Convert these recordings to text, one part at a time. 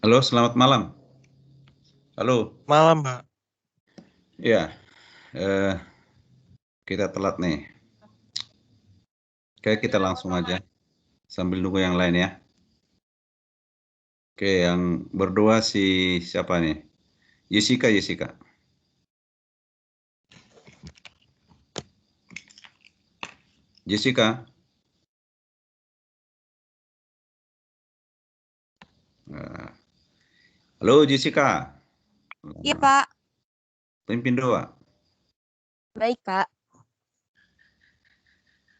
Halo, selamat malam. Halo. Malam, Pak. Ya, kita telat nih. Oke, kita langsung aja sambil nunggu yang lain ya. Oke, yang berdua siapa nih? Jessica. Jessica. Halo Jessica. Iya, Pak. Pimpin doa. Baik, Pak.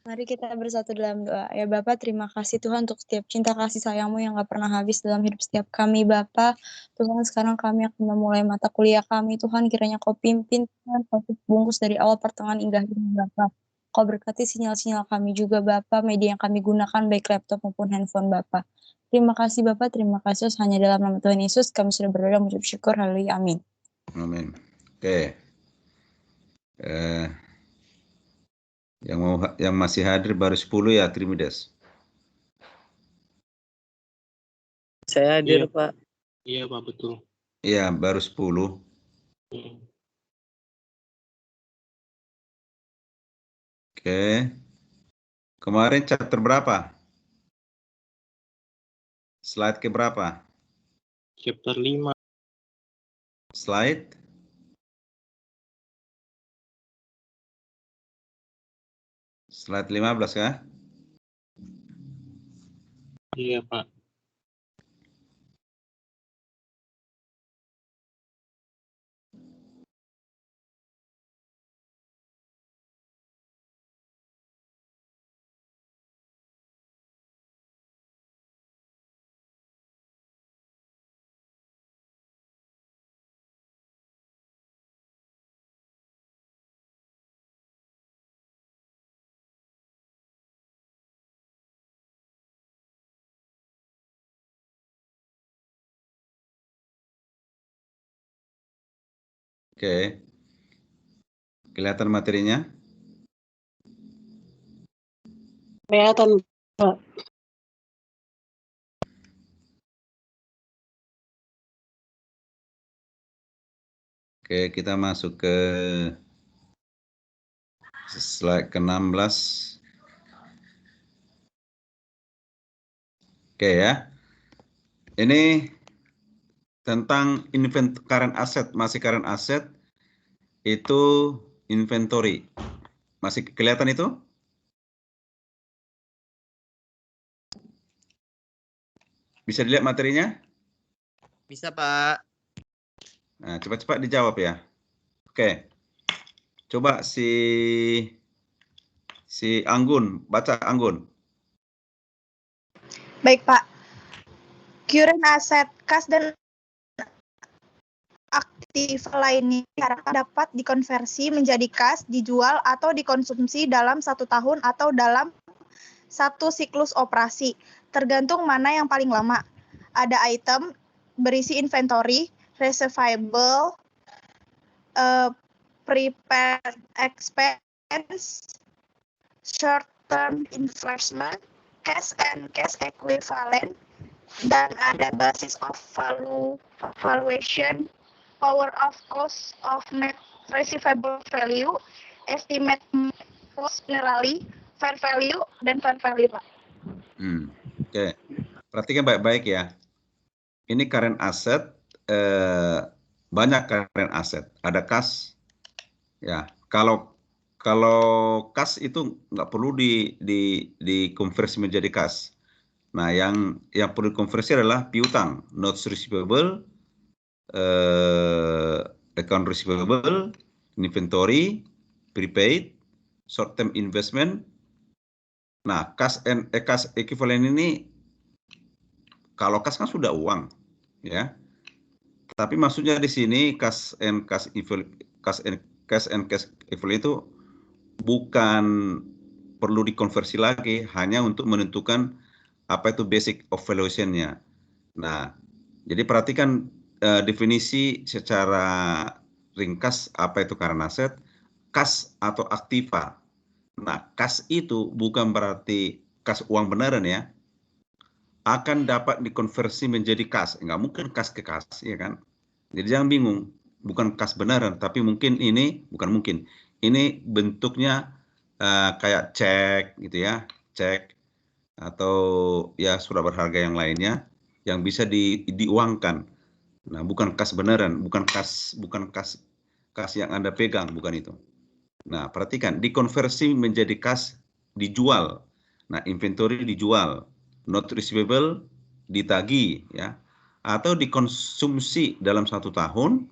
Mari kita bersatu dalam doa. Ya Bapak, terima kasih Tuhan untuk setiap cinta kasih sayang-Mu yang gak pernah habis dalam hidup setiap kami, Bapak. Tuhan, sekarang kami akan memulai mata kuliah kami. Tuhan, kiranya Kau pimpin, Tuhan, Kau bungkus dari awal pertengahan hingga akhir, Bapak. Kau berkati sinyal-sinyal kami juga, Bapak, media yang kami gunakan, baik laptop maupun handphone, Bapak. Terima kasih, Bapak. Terima kasih, hanya dalam nama Tuhan Yesus, kami sudah berdoa dan mengucap syukur. Haleluya. Amin. Amin. Oke. Yang masih hadir baru 10 ya, Trimidas. Saya hadir, Iya. Pak. Iya, Pak, betul. Iya, baru 10. Oke. Kemarin chapter berapa? Slide ke berapa? Chapter 5. Slide? Slide 15 ya? Iya, Pak. Oke. Kelihatan materinya? Kelihatan, Pak. Oke, kita masuk ke slide ke-16. Oke ya. Ini tentang current asset, masih current asset itu inventory. Masih kelihatan itu? Bisa dilihat materinya? Bisa, Pak. Nah, cepat-cepat dijawab ya. Oke. Coba si Anggun, baca Anggun. Baik, Pak. Current asset, kas dan aktif lainnya dapat dikonversi menjadi kas, dijual, atau dikonsumsi dalam 1 tahun atau dalam 1 siklus operasi, tergantung mana yang paling lama. Ada item berisi inventory, receivable, prepaid expense, short-term investment, cash and cash equivalent, dan ada basis of valuation, power of cost of net receivable value, estimate cost generally, fair value, dan fair value, Pak. Oke. Perhatikan baik-baik ya. Ini current asset, banyak current asset. Ada kas, ya. Kalau kas itu nggak perlu dikonversi menjadi kas. Nah, yang perlu dikonversi adalah piutang, notes receivable, account receivable, inventory, prepaid, short term investment. Nah, kas equivalent ini, kalau kas kan sudah uang, ya. Tapi maksudnya di sini cash and cash equivalent itu bukan perlu dikonversi lagi, hanya untuk menentukan apa itu basic of valuation-nya. Nah, jadi perhatikan definisi secara ringkas apa itu current asset, kas atau aktiva. Nah, kas itu bukan berarti kas uang beneran ya. akan dapat dikonversi menjadi kas. Nggak mungkin kas ke kas, ya kan? Jadi jangan bingung, bukan kas beneran, tapi mungkin ini, bukan mungkin, ini bentuknya kayak cek gitu ya, cek atau ya surat berharga yang lainnya yang bisa diuangkan. Nah, bukan kas beneran, bukan kas yang Anda pegang, bukan itu. Nah, perhatikan, dikonversi menjadi kas, dijual. Nah, inventory dijual, not receivable ditagih ya, atau dikonsumsi dalam 1 tahun.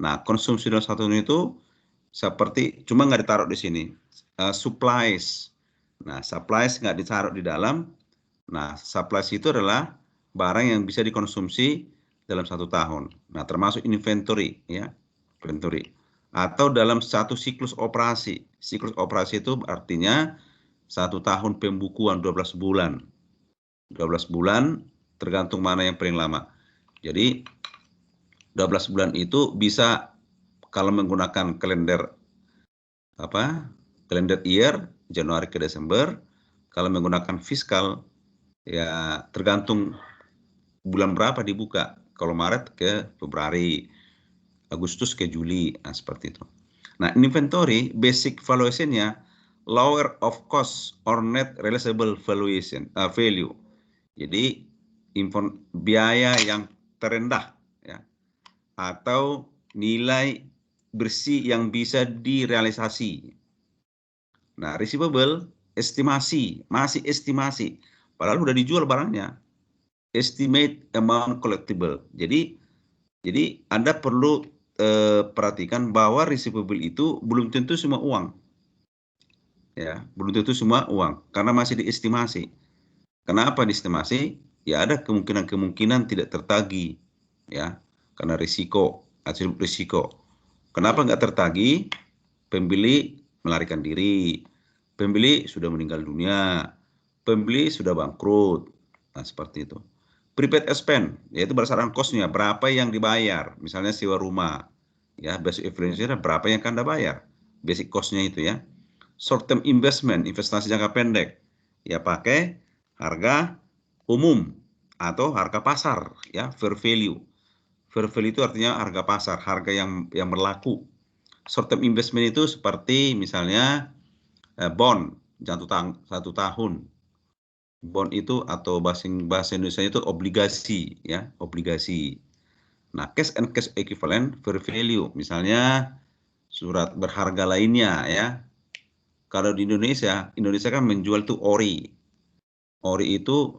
Nah, konsumsi dalam 1 tahun itu seperti cuma nggak ditaruh di sini. Supplies. Nah, supplies nggak ditaruh di dalam. Nah, supplies itu adalah barang yang bisa dikonsumsi dalam 1 tahun. Nah, termasuk inventory ya, inventory. Atau dalam 1 siklus operasi. Siklus operasi itu artinya 1 tahun pembukuan 12 bulan. 12 bulan tergantung mana yang paling lama. Jadi 12 bulan itu bisa kalau menggunakan kalender kalender year Januari ke Desember. Kalau menggunakan fiskal ya tergantung bulan berapa dibuka. Kalau Maret ke Februari, Agustus ke Juli, nah seperti itu. Nah, inventory basic valuation-nya lower of cost or net realizable valuation value. Jadi biaya yang terendah ya, atau nilai bersih yang bisa direalisasi. Nah, receivable estimasi, masih estimasi, padahal udah dijual barangnya. Estimate amount collectible. Jadi Anda perlu perhatikan bahwa receivable itu belum tentu semua uang. Ya, belum tentu semua uang karena masih diestimasi. Kenapa diestimasi? Ya ada kemungkinan tidak tertagih ya, karena risiko, atribut risiko. Kenapa nggak tertagih? Pembeli melarikan diri, pembeli sudah meninggal dunia, pembeli sudah bangkrut. Nah, seperti itu. Prepaid expense, yaitu berdasarkan cost-nya, berapa yang dibayar. Misalnya sewa rumah, ya basic expense berapa yang Anda bayar. Basic cost-nya itu ya. Short term investment, investasi jangka pendek, ya pakai harga umum atau harga pasar, ya fair value. Fair value itu artinya harga pasar, harga yang berlaku. Short term investment itu seperti misalnya bond 1 tahun. Bond itu atau bahasa Indonesia itu obligasi ya, obligasi. Nah, cash and cash equivalent fair value, misalnya surat berharga lainnya ya. Kalau di Indonesia kan menjual tuh ORI. ORI itu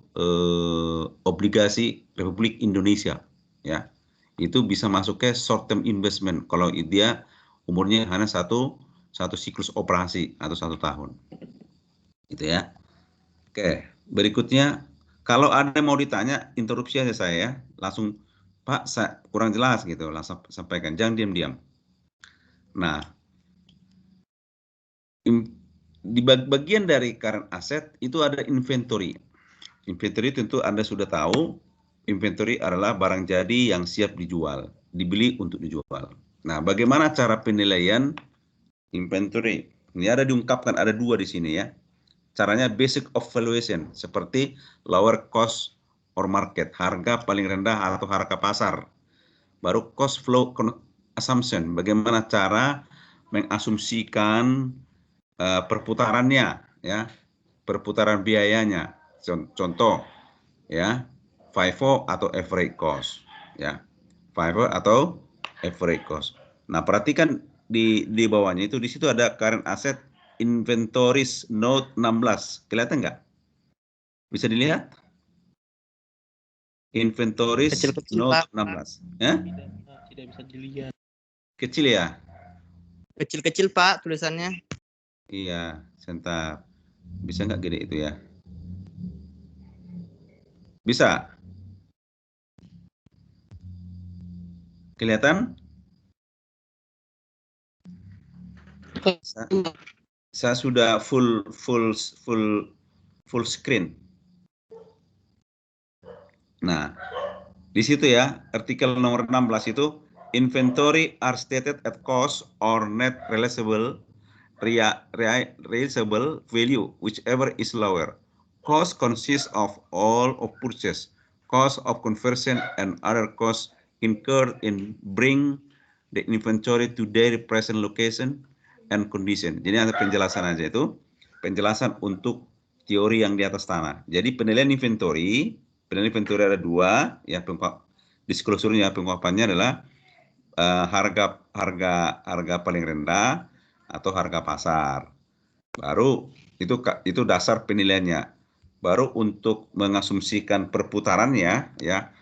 obligasi Republik Indonesia ya. Itu bisa masuk ke short term investment kalau dia umurnya hanya satu siklus operasi atau 1 tahun. Gitu ya. Oke, berikutnya kalau ada mau ditanya interupsi aja saya ya. Langsung Pak, kurang jelas gitu, langsung sampaikan, jangan diam-diam. Nah, di bagian dari current asset itu ada inventory. Inventory tentu Anda sudah tahu, inventory adalah barang jadi yang siap dijual, dibeli untuk dijual. Nah, bagaimana cara penilaian inventory? Ini ada diungkapkan, ada 2 di sini ya. Caranya basic of valuation, seperti lower cost or market, harga paling rendah atau harga pasar. Baru cost flow assumption, bagaimana cara mengasumsikan perputarannya ya, perputaran biayanya. Contoh ya, FIFO atau average cost ya, FIFO atau average cost. Nah, perhatikan di bawahnya itu, di situ ada current asset inventories note 16, kelihatan nggak? Bisa dilihat? Inventories Kecil-kecil, note Pak. 16 ya? Tidak bisa dilihat. Kecil ya? Kecil-kecil, Pak, tulisannya. Iya, sebentar. Bisa nggak gede itu ya? Bisa? Kelihatan? Saya sudah full screen. Nah, di situ ya, artikel nomor 16 itu, inventory are stated at cost or net realizable value, whichever is lower. Cost consists of all of purchase, cost of conversion, and other costs incurred in bring the inventory to their present location and condition. Jadi ada penjelasan aja itu, penjelasan untuk teori yang di atas tanah. Jadi penilaian inventory ada dua, ya disclosure-nya pengungkapannya adalah harga paling rendah atau harga pasar. Baru itu dasar penilaiannya. Baru untuk mengasumsikan perputarannya, ya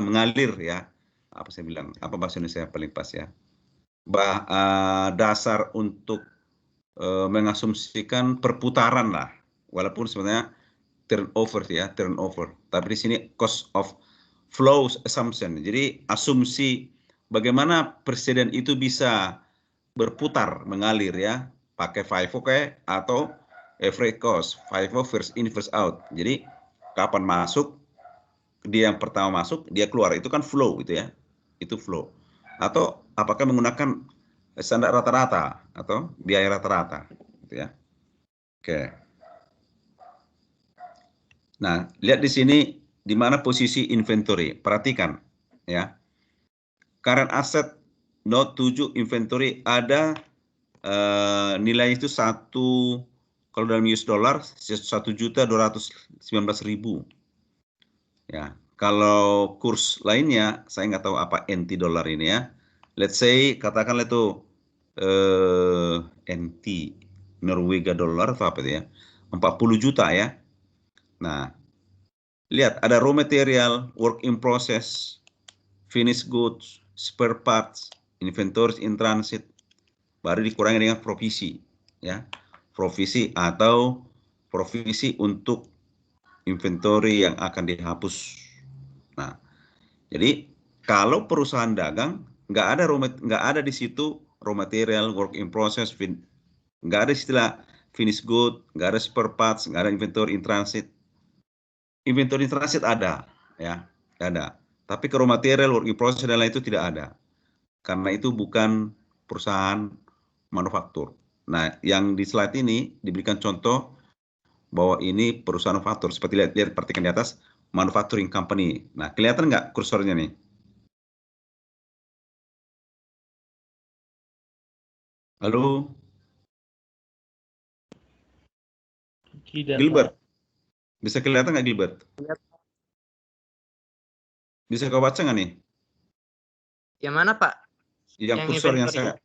mengalir, ya apa saya bilang, apa bahasa Indonesia paling pas ya, dasar untuk mengasumsikan perputaran lah, walaupun sebenarnya turnover, tapi di sini cost of flows assumption. Jadi asumsi bagaimana presiden itu bisa berputar, mengalir, ya, pakai FIFO atau average cost, FIFO first in first out. Jadi kapan masuk, dia yang pertama masuk, dia keluar, itu kan flow gitu ya, itu flow. Atau apakah menggunakan standar rata-rata atau biaya rata-rata gitu ya. Oke. Nah, lihat di sini di mana posisi inventory. Perhatikan ya. Current asset note 7 inventory ada nilai itu kalau dalam US dollar 1.219.000. Ya, kalau kurs lainnya saya nggak tahu apa NT dollar ini ya. Let's say katakanlah itu NT Norwegia dollar atau apa itu ya, 40 juta ya. Nah, lihat ada raw material, work in process, finished goods, spare parts, inventories in transit, baru dikurangi dengan provisi ya, provisi atau provisi untuk inventory yang akan dihapus. Nah, jadi kalau perusahaan dagang nggak ada di situ raw material, work in process, nggak ada istilah finished good, nggak ada spare parts, nggak ada inventory in transit. Inventory in transit ada, ya, ada. Tapi ke raw material, work in process dan lain itu tidak ada, karena itu bukan perusahaan manufaktur. Nah, yang di slide ini diberikan contoh bahwa ini perusahaan manufaktur. Seperti lihat perhatikan di atas, manufacturing company. Nah, kelihatan nggak kursornya nih? Halo? Tidak, Gilbert? Pak. Bisa kelihatan nggak Gilbert? Bisa kau baca nggak nih? Yang mana, Pak? Yang kursor yang saya...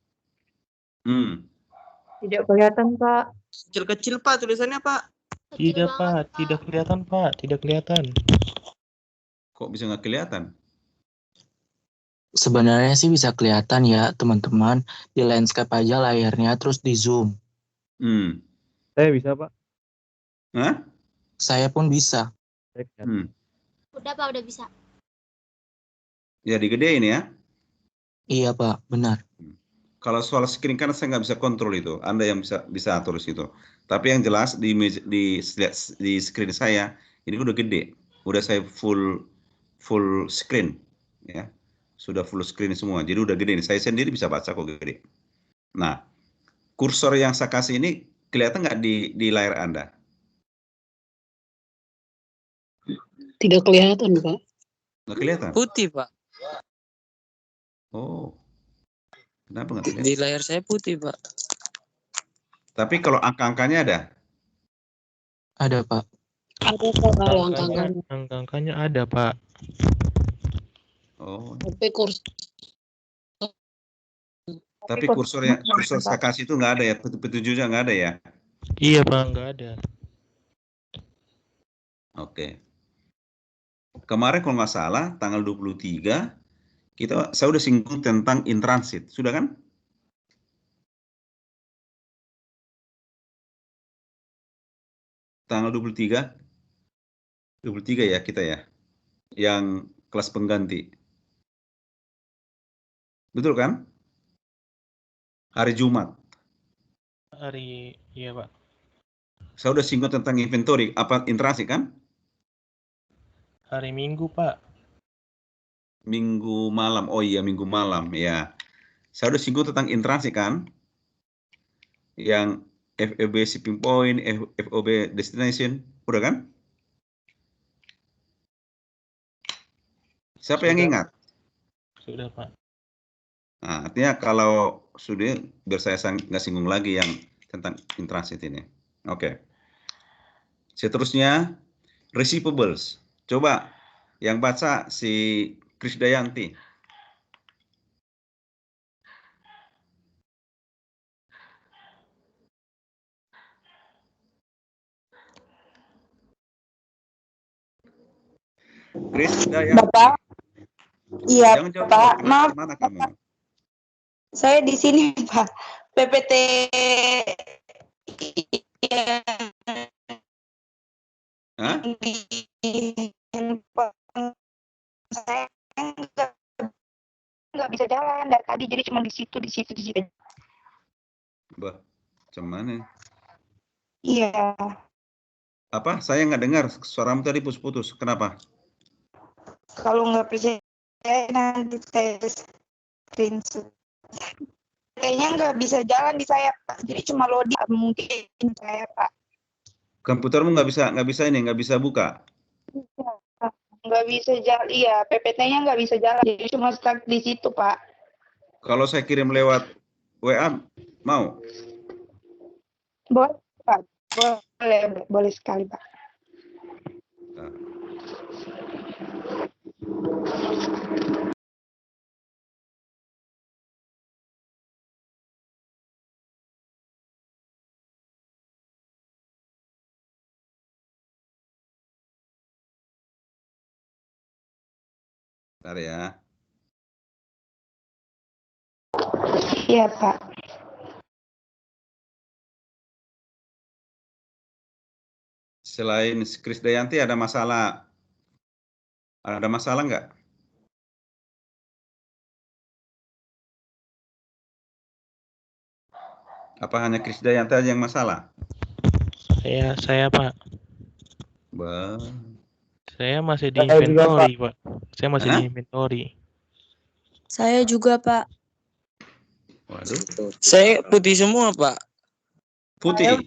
Tidak kelihatan, Pak. Kecil-kecil, Pak, tulisannya, Pak. Tidak, Pak. Tidak kelihatan, Pak. Tidak kelihatan. Kok bisa nggak kelihatan? Sebenarnya sih bisa kelihatan ya teman-teman, di landscape aja layarnya terus di zoom. Saya bisa, Pak. Hah? Saya pun bisa. Udah Pak, udah bisa. Ya digedein ya. Iya Pak, benar. Kalau soal screen kan saya nggak bisa kontrol itu, Anda yang bisa atur situ. Tapi yang jelas di screen saya ini udah gede, udah saya full screen ya, sudah full screen semua, jadi udah gede nih. Saya sendiri bisa baca kok gede. Nah, kursor yang saya kasih ini kelihatan nggak di layar Anda? Tidak kelihatan, Pak. Nggak kelihatan? Putih, Pak. Oh, kenapa nggak kelihatan? Di layar saya putih, Pak. Tapi kalau angka-angkanya ada? Ada Pak. Ada Pak kalau angka-angkanya. Angka-angkanya ada, Pak. Oh. Tapi kursor saya kasih itu nggak ada ya, petunjuknya nggak ada ya? Iya, Pak, nggak ada. Oke. Kemarin kalau nggak salah tanggal 23 saya udah singgung tentang in transit, sudah kan? Tanggal 23 ya kita ya, yang kelas pengganti. Betul kan? Hari Jumat. Iya, Pak. Saya udah singgung tentang inventory, apa in transit kan? Hari Minggu, Pak. Minggu malam, oh iya Minggu malam ya. Saya udah singgung tentang in transit kan? Yang FOB shipping point, FOB destination, udah kan? Siapa yang ingat? Sudah, Pak. Nah, artinya kalau sudah, biar saya nggak singgung lagi yang tentang in transit ini. Oke. Seterusnya, receivables. Coba yang baca si Krisdayanti. Krisdayanti. Bapak, iya Jangan jawab, Pak, maaf mana kamu? saya di sini Pak. PPT Hah? di handphone saya nggak bisa jalan dari tadi, jadi cuma di situ. Bah, cuman Iya, apa? Saya nggak dengar, suaramu tadi putus-putus. Kenapa? kalau nggak percaya nanti saya screenshot. Kayaknya nggak bisa jalan di saya Pak, jadi cuma loading mungkin saya Pak. Komputermu nggak bisa buka. Nggak bisa jalan, iya PPT-nya nggak bisa jalan, jadi cuma stuck di situ Pak. Kalau saya kirim lewat WA, mau? Boleh Pak, boleh sekali Pak. Nah. Bentar ya. Iya Pak. Selain Krisdayanti ada masalah? Ada masalah nggak? Apa hanya Krisdayanti aja yang masalah? Saya Pak. Bah. Saya masih di inventory, Pak. Saya masih di Hah? inventory. Saya juga, Pak. Waduh. Saya putih semua, Pak. Putih.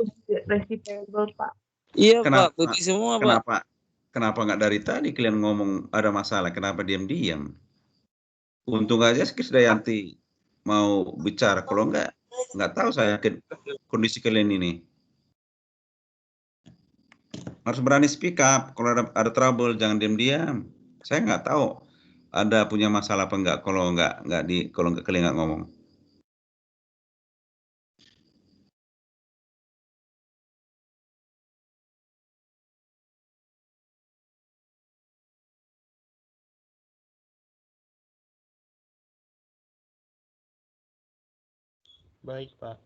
Receivable Pak. Iya, Kenapa? Pak. Putih semua, Pak. Kenapa nggak dari tadi kalian ngomong ada masalah? Kenapa diam-diam? Untung aja Krisdayanti mau bicara. Kalau nggak tahu saya kondisi kalian ini. Harus berani speak up. Kalau ada trouble, jangan diam-diam. Saya nggak tahu ada punya masalah apa enggak kalau nggak kalian nggak ngomong. Baik, Pak.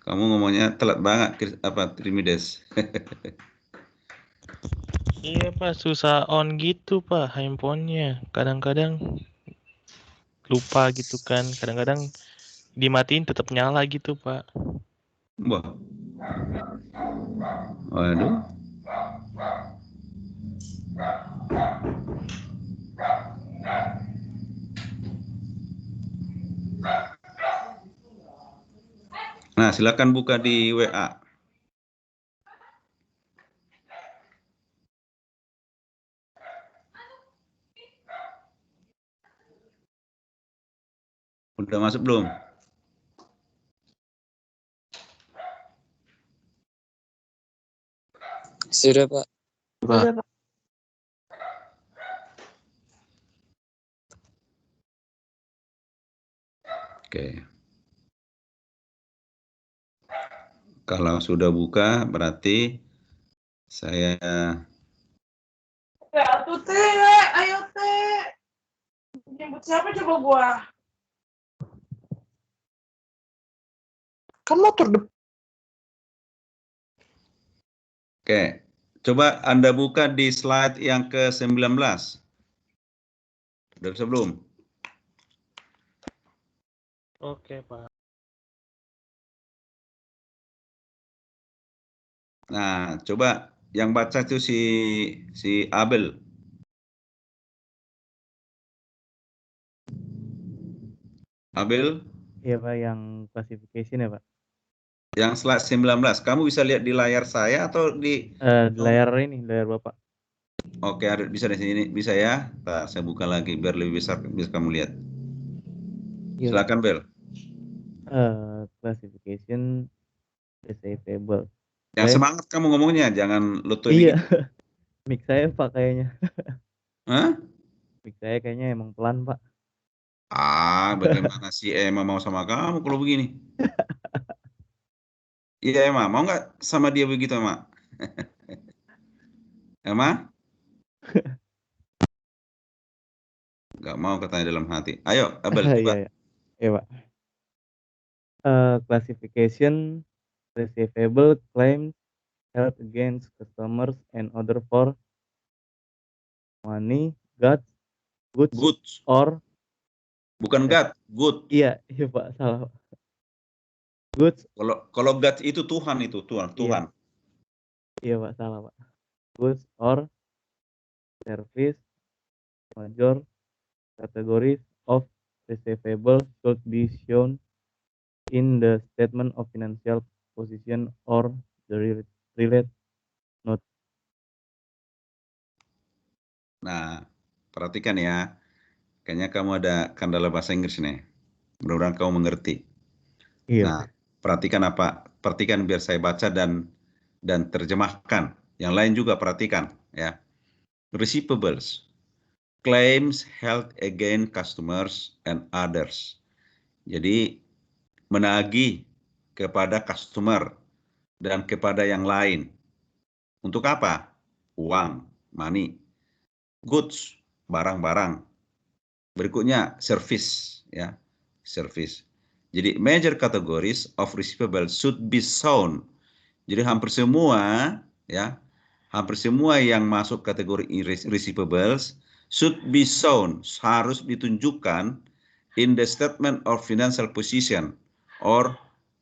Kamu ngomongnya telat banget, Trimides. Iya, Pak. Susah on gitu, Pak. Handphonenya. Kadang-kadang lupa gitu kan. Kadang-kadang dimatiin tetap nyala gitu, Pak. Wah. Waduh. Nah, silakan buka di WA. Udah masuk belum? Sudah, Pak. Pak. Oke. Kalau sudah buka, berarti saya... Atuh teh, ayo teh. Jemput siapa coba gua? Kan motor depan. Oke, coba Anda buka di slide yang ke-19. Udah bisa belum? Oke, Pak. Nah, coba yang baca itu si Abel. Abel? Iya Pak, yang classification ya Pak? Yang slide 19. Kamu bisa lihat di layar saya atau di layar ini, layar Bapak. Oke, ada bisa di sini, bisa ya. Ntar saya buka lagi biar lebih besar bisa kamu lihat. Iya. Silakan Bel. Classification receivable. Yang semangat kamu ngomongnya, jangan lutu Iya. dikit. Mic saya Pak kayaknya. Hah? Mic saya kayaknya emang pelan Pak. Bagaimana si Emma mau sama kamu kalau begini? Iya Emma, mau nggak sama dia begitu Emma? Emma? Nggak mau katanya dalam hati. Ayo, Abel coba. Iya Pak. Classification receivable claims held against customers and other for money, goods, or bukan good. Iya Pak, salah. Goods. Kalau God itu Tuhan itu, Tuhan. Iya Pak, salah Pak. Goods or service major categories of receivable should be shown in the statement of financial position or the related note. Nah, perhatikan ya. Kayaknya kamu ada kendala bahasa Inggris nih. Mudah-mudahan kamu mengerti. Iya. Nah, perhatikan biar saya baca dan terjemahkan. Yang lain juga perhatikan ya. Receivables, claims held against customers and others. Jadi menagih kepada customer dan kepada yang lain. Untuk apa? Uang, money. Goods, barang-barang. Berikutnya service ya, service. Jadi major categories of receivables should be shown. Jadi hampir semua yang masuk kategori receivables should be shown, harus ditunjukkan in the statement of financial position or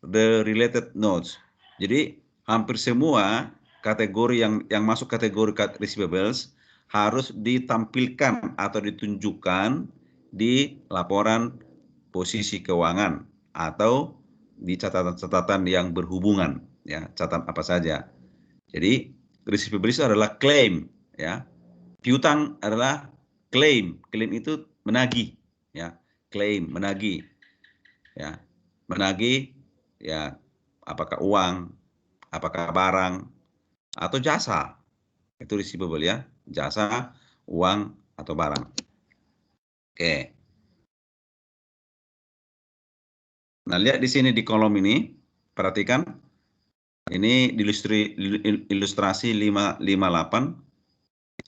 the related notes. Jadi hampir semua kategori yang masuk kategori receivables harus ditampilkan atau ditunjukkan di laporan posisi keuangan atau di catatan-catatan yang berhubungan ya, catatan apa saja. Jadi receivables adalah claim ya. Piutang adalah claim. Claim itu menagih ya. Claim menagih ya. Menagih ya, apakah uang, apakah barang atau jasa. Itu receivable ya. Jasa, uang atau barang. Oke. Nah, lihat di sini di kolom ini, perhatikan. Ini ilustrasi 558.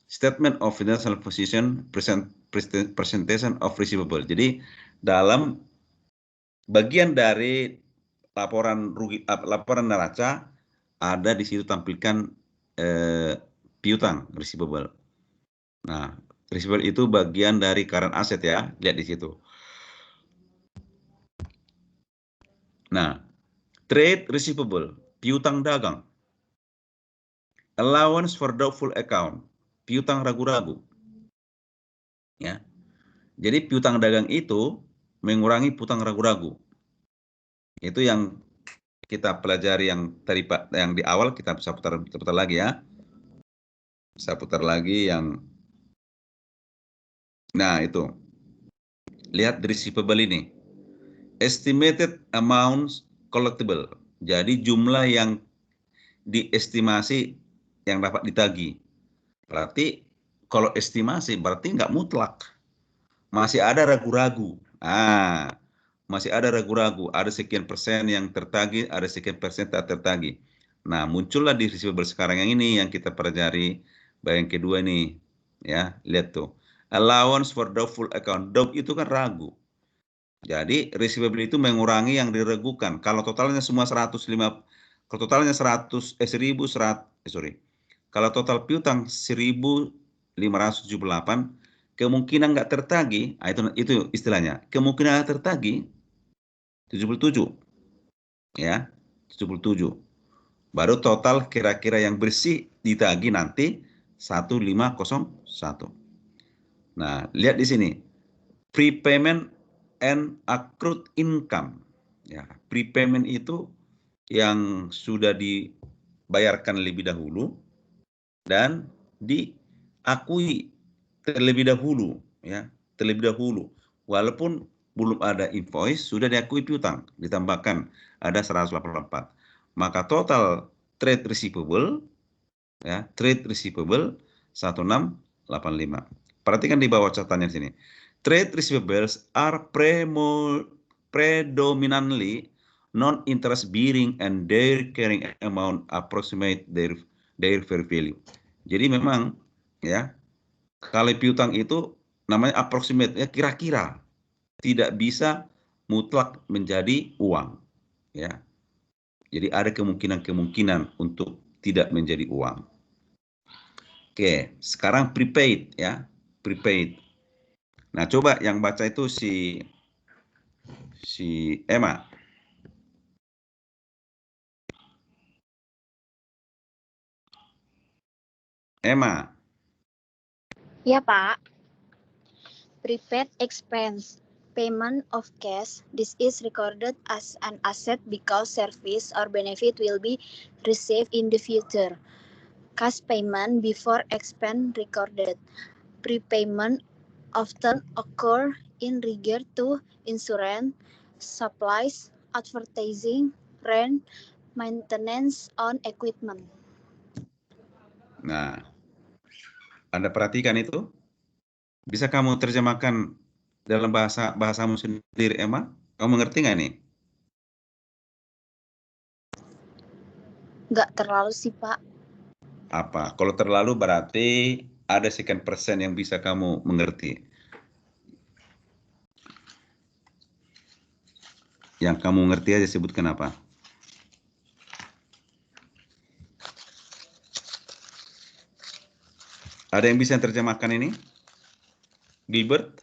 Statement of financial position, presentation of receivable. Jadi dalam bagian dari laporan neraca ada di situ tampilkan piutang receivable. Nah, receivable itu bagian dari current asset ya, lihat di situ. Nah, trade receivable, piutang dagang. Allowance for doubtful account, piutang ragu-ragu. Ya. Jadi piutang dagang itu mengurangi piutang ragu-ragu. Itu yang kita pelajari yang tadi Pak, yang di awal kita bisa putar lagi ya. Saya putar lagi yang nah itu. Lihat receivable ini. Estimated amounts collectible. Jadi jumlah yang diestimasi yang dapat ditagih. Berarti kalau estimasi berarti nggak mutlak. Masih ada ragu-ragu. Masih ada ragu-ragu. Ada sekian persen yang tertagih, ada sekian persen tak tertagih. Nah, muncullah di receivable sekarang yang ini yang kita pelajari. Bagian kedua ini. Ya, lihat tuh. Allowance for doubtful account. Doubt itu kan ragu. Jadi receivable itu mengurangi yang diragukan. Kalau totalnya semua 105, kalau totalnya 100, 1100, kalau total piutang 1578, kemungkinan nggak tertagih, itu istilahnya. Kemungkinan tertagih 77, ya 77. Baru total kira-kira yang bersih ditagih nanti 1501. Nah, lihat di sini. Prepayment and accrued income. Ya, prepayment itu yang sudah dibayarkan lebih dahulu dan diakui terlebih dahulu, ya, terlebih dahulu. Walaupun belum ada invoice, sudah diakui piutang, ditambahkan ada 184. Maka total trade receivable, ya, trade receivable 1685. Perhatikan di bawah catatannya sini. Trade receivables are predominantly non-interest bearing and their carrying amount approximate their fair value. Jadi memang, ya, kalau piutang itu namanya approximate, ya, kira-kira, tidak bisa mutlak menjadi uang, ya. Jadi ada kemungkinan untuk tidak menjadi uang. Oke, sekarang prepaid, ya, prepaid. Nah, coba yang baca itu si Emma. Emma. Ya, Pak. Prepaid expense. Payment of cash. This is recorded as an asset because service or benefit will be received in the future. Cash payment before expense recorded. Prepayment often occur in regard to insurance, supplies, advertising, rent, maintenance on equipment. Nah, Anda perhatikan itu? Bisa kamu terjemahkan dalam bahasamu sendiri, Emma? Kamu mengerti nggak nih? Nggak terlalu sih, Pak. Apa? Kalau terlalu berarti ada sekian persen yang bisa kamu mengerti. Yang kamu ngerti aja sebutkan apa? Ada yang bisa terjemahkan ini? Gilbert?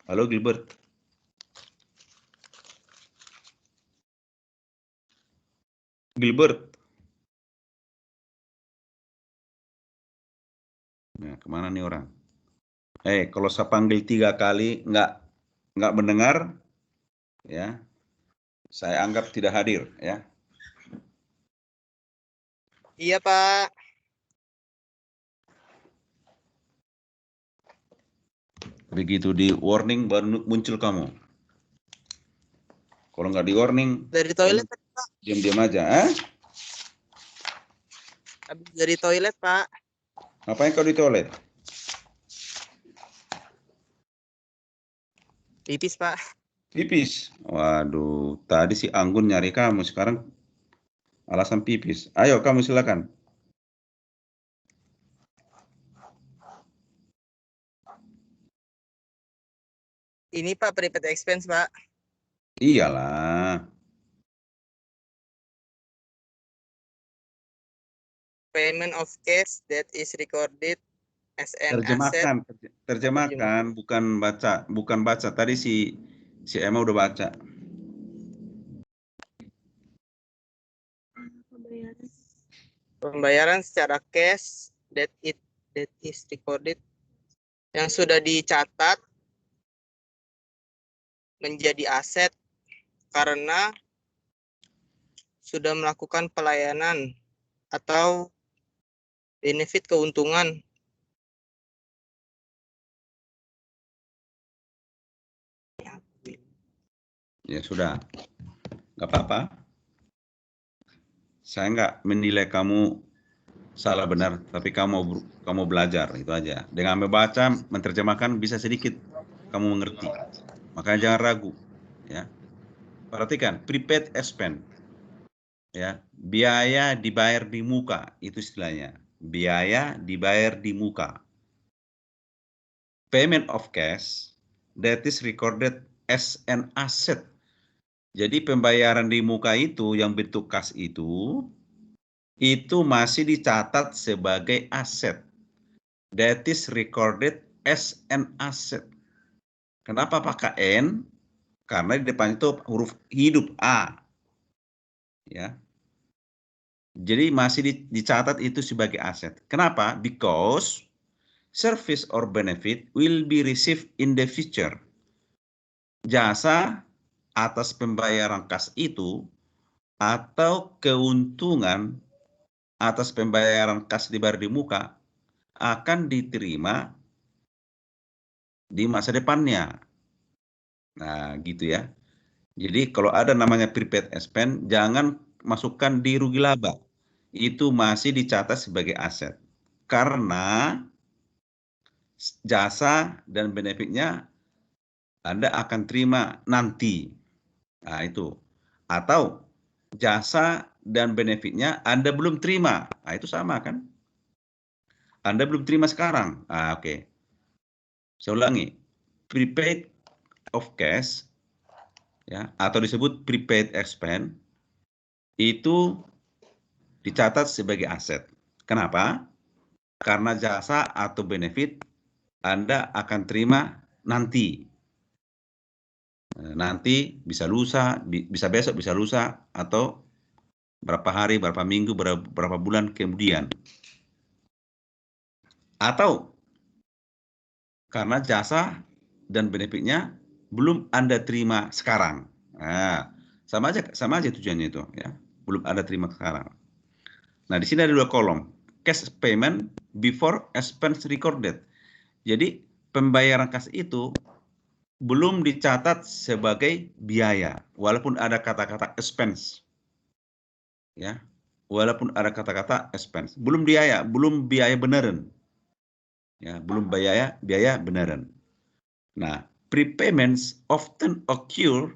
Halo, Gilbert. Gilbert. Nah, kemana nih orang? Kalau saya panggil 3 kali nggak mendengar, ya, saya anggap tidak hadir, ya. Iya, Pak. Begitu di warning baru muncul kamu. Kalau nggak di warning, Dari toilet, Pak. Diam-diam aja, Habis dari toilet, Pak. Ngapain kau di toilet? Pipis, Pak. Pipis. Waduh, tadi si Anggun nyari kamu, sekarang alasan pipis. Ayo, kamu silakan. Ini, Pak, prepaid expense, Pak. Iyalah. Payment of cash that is recorded as an asset. Terjemahkan, bukan baca. Tadi si Emma udah baca. Pembayaran secara cash that is recorded yang sudah dicatat menjadi aset karena sudah melakukan pelayanan atau benefit keuntungan. Ya sudah, nggak apa-apa. Saya nggak menilai kamu salah benar, tapi kamu belajar, itu aja. Dengan membaca, menerjemahkan bisa sedikit kamu mengerti. Makanya jangan ragu, ya. Perhatikan, prepaid expense, ya, biaya dibayar di muka, itu istilahnya. Biaya dibayar di muka. Payment of cash that is recorded as an asset. Jadi pembayaran di muka itu yang bentuk kas itu masih dicatat sebagai aset. That is recorded as an asset. Kenapa pakai N? Karena di depan itu huruf hidup A. Ya. Jadi masih dicatat itu sebagai aset. Kenapa? Because service or benefit will be received in the future. Jasa atas pembayaran kas itu atau keuntungan atas pembayaran kas dibayar di muka akan diterima di masa depannya. Nah, gitu ya. Jadi kalau ada namanya prepaid expense, jangan masukkan di rugi laba. Itu masih dicatat sebagai aset. Karena jasa dan benefitnya Anda akan terima nanti. Nah, itu. Atau jasa dan benefitnya Anda belum terima. Nah, itu sama kan? Anda belum terima sekarang. Ah, oke. Saya ulangi. Prepaid of cash ya, atau disebut prepaid expense itu dicatat sebagai aset. Kenapa? Karena jasa atau benefit Anda akan terima nanti. Nanti bisa lusa, bisa besok, bisa lusa, atau berapa hari, berapa minggu, berapa bulan kemudian. Atau karena jasa dan benefitnya belum Anda terima sekarang. Nah, sama aja tujuannya itu ya. Belum Anda terima sekarang. Nah, di sini ada 2 kolom. Cash payment before expense recorded. Jadi, pembayaran kas itu belum dicatat sebagai biaya, walaupun ada kata-kata expense. Ya. Walaupun ada kata-kata expense. Belum biaya beneran. Ya, belum biaya beneran. Nah, prepayments often occur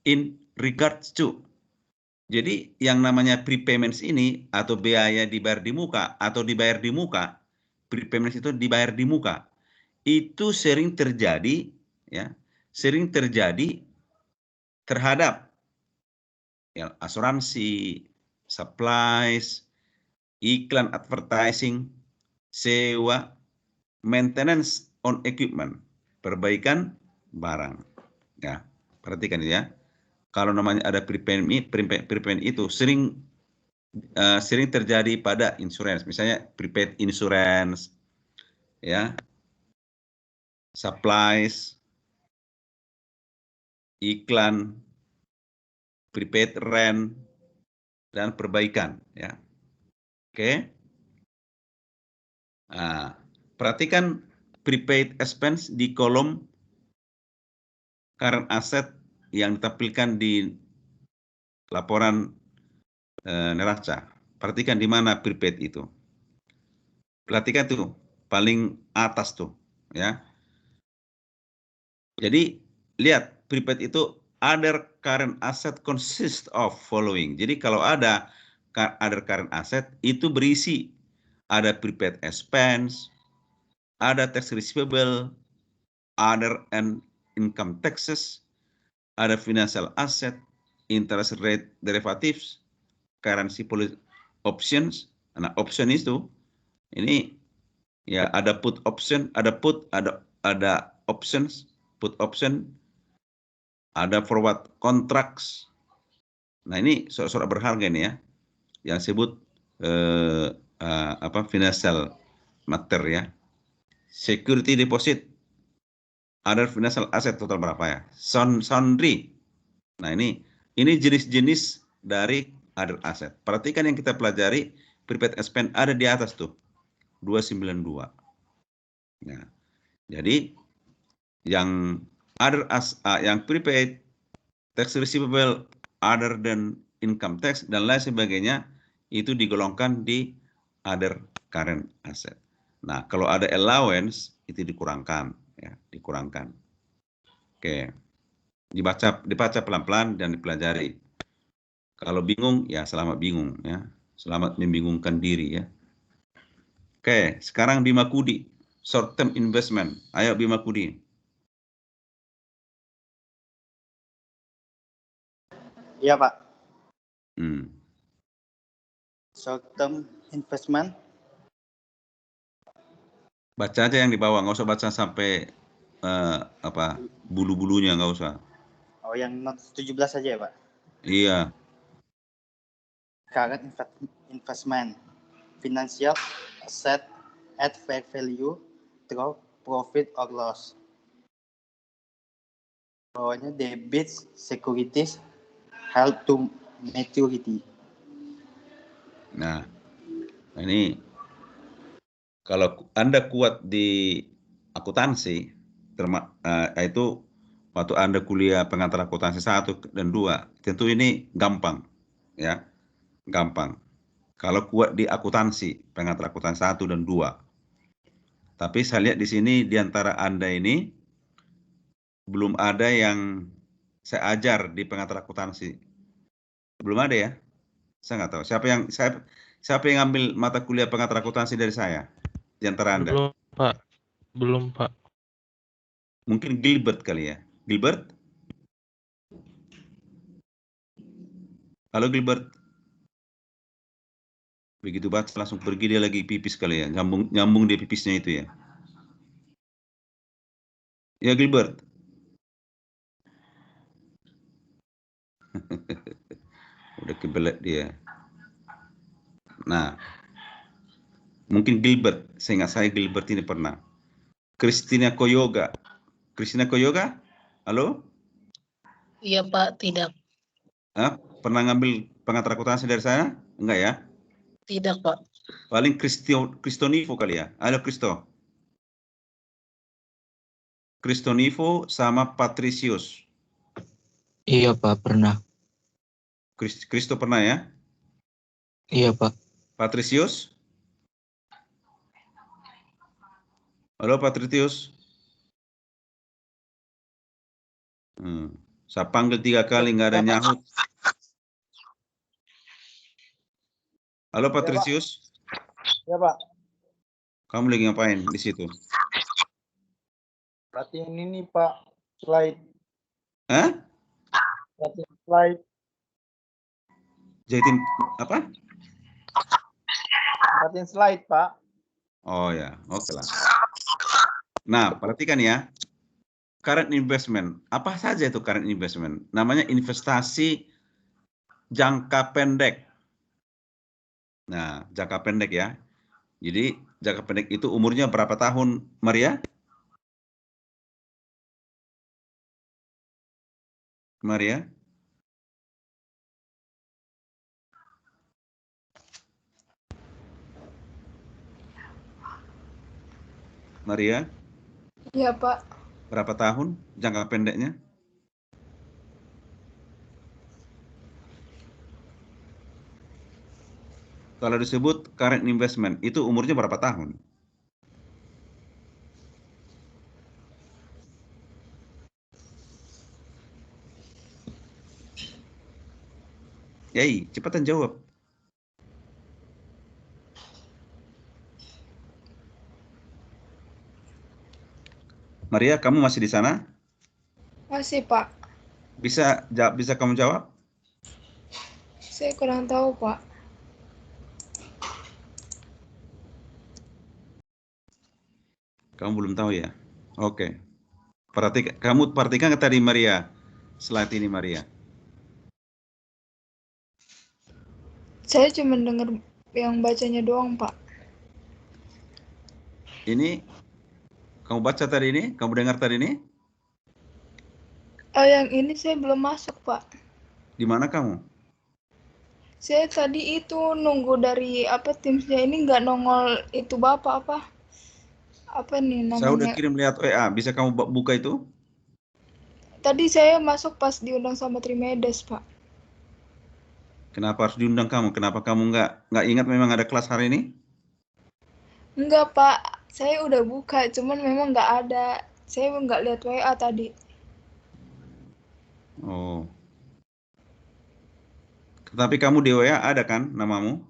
in regards to. Jadi yang namanya prepayments ini atau biaya dibayar di muka atau dibayar di muka, prepayments itu dibayar di muka. Itu sering terjadi ya, sering terjadi terhadap ya, asuransi, supplies, iklan advertising, sewa, maintenance on equipment, perbaikan barang. Ya, perhatikan ya. Kalau namanya ada prepayment itu sering terjadi pada insurance, misalnya prepaid insurance, ya, supplies, iklan, prepaid rent, dan perbaikan. Ya, oke. Nah, perhatikan prepaid expense di kolom current asset yang ditampilkan di laporan neraca. Perhatikan di mana prepaid itu. Perhatikan tuh, paling atas tuh, ya. Jadi, lihat, prepaid itu other current asset consist of following. Jadi, kalau ada other current asset, itu berisi ada prepaid expense, ada tax receivable, other and income taxes, ada financial asset, interest rate derivatives, currency options. Nah, option itu ini ya ada put option, ada options, put option, ada forward contracts. Nah, ini surat berharga ini ya, yang disebut financial matter ya. Security deposit, other financial asset total berapa ya? Sundry. Nah, ini jenis-jenis dari other asset. Perhatikan yang kita pelajari, prepaid expense ada di atas tuh, 292. Nah, jadi yang yang prepaid, tax receivable, other than income tax, dan lain sebagainya, itu digolongkan di other current asset. Nah, kalau ada allowance, itu dikurangkan. Ya, dikurangkan. Oke. Dibaca pelan-pelan dan dipelajari. Kalau bingung, ya selamat bingung. Ya. Selamat membingungkan diri. Ya. Oke, sekarang Bima Kudi. Short term investment. Ayo Bima Kudi. Iya, Pak. Short term investment. Baca aja yang di bawah, nggak usah baca sampai bulu-bulunya, nggak usah. Oh, yang not 17 saja ya, Pak? Iya. Current investment, financial asset at fair value through profit or loss. Bawahnya debits, securities, held to maturity. Nah, ini kalau Anda kuat di akuntansi, itu waktu Anda kuliah pengantar akuntansi 1 dan 2, tentu ini gampang, ya, gampang. Kalau kuat di akuntansi, pengantar akuntansi 1 dan 2. Tapi saya lihat di sini di antara Anda ini belum ada yang saya ajar di pengantar akuntansi. Belum ada ya? Saya nggak tahu. Siapa yang ambil mata kuliah pengantar akuntansi dari saya di antara Anda? Belum, Pak. Belum, Pak. Mungkin Gilbert kali ya. Gilbert? Halo Gilbert. Begitu baca langsung pergi, dia lagi pipis kali ya. Nyambung dia pipisnya itu ya. Ya Gilbert. Udah kebelet dia. Nah, mungkin Gilbert, seingat saya Gilbert ini pernah. Christina Koyoga. Christina Koyoga? Halo? Iya Pak, tidak. Pernah ngambil pengantar akuntansi dari saya? Enggak ya? Tidak Pak. Paling Kristonivo kali ya. Halo Kristo. Kristonivo sama Patricius. Iya Pak, pernah. Kristo pernah ya? Iya Pak. Patricius? Halo Patricius. Saya panggil 3 kali nggak ada nyahut. Halo Patricius. Ya Pak. Kamu lagi ngapain di situ? Perhatiin ini Pak, slide. Perhatiin slide. Jahitin apa? Perhatiin slide Pak. Oh ya, oke lah. Nah, perhatikan ya. Current investment. Apa saja itu current investment? Namanya investasi jangka pendek. Nah, jangka pendek ya. Jadi, jangka pendek itu umurnya berapa tahun, Maria? Maria? Maria? Iya, Pak. Berapa tahun jangka pendeknya? Kalau disebut current investment, itu umurnya berapa tahun? Yai, cepatan jawab. Maria, kamu masih di sana? Masih, Pak. Bisa kamu jawab? Saya kurang tahu, Pak. Kamu belum tahu ya? Oke. Kamu perhatikan tadi Maria, slide ini Maria. Saya cuma dengar yang bacanya doang, Pak. Ini, kamu baca tadi ini? Kamu dengar tadi ini? Yang ini saya belum masuk, Pak. Di mana kamu? Saya tadi itu nunggu dari Teams-nya ini nggak nongol itu Bapak apa nih namanya? Saya udah kirim lihat WA, bisa kamu buka itu? Tadi saya masuk pas diundang sama Trimedes, Pak. Kenapa harus diundang kamu? Kenapa kamu nggak ingat memang ada kelas hari ini? Enggak, Pak. Saya udah buka, cuman memang nggak ada. Saya nggak lihat WA tadi. Oh. Tapi kamu di WA ada kan namamu?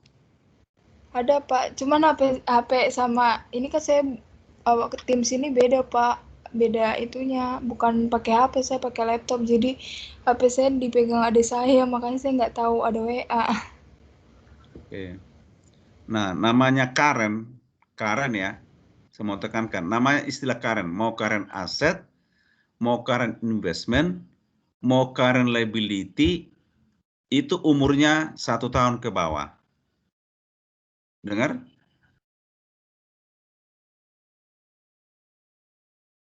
Ada, Pak. Cuman HP sama ini kan saya bawa ke Teams ini beda, Pak. Beda itunya, bukan pakai HP, saya pakai laptop. Jadi HP saya dipegang adik saya, makanya saya nggak tahu ada WA. Oke. Nah, namanya current ya. Saya mau tekankan, namanya istilah current. Mau current asset, mau current investment, mau current liability, itu umurnya 1 tahun ke bawah. Dengar?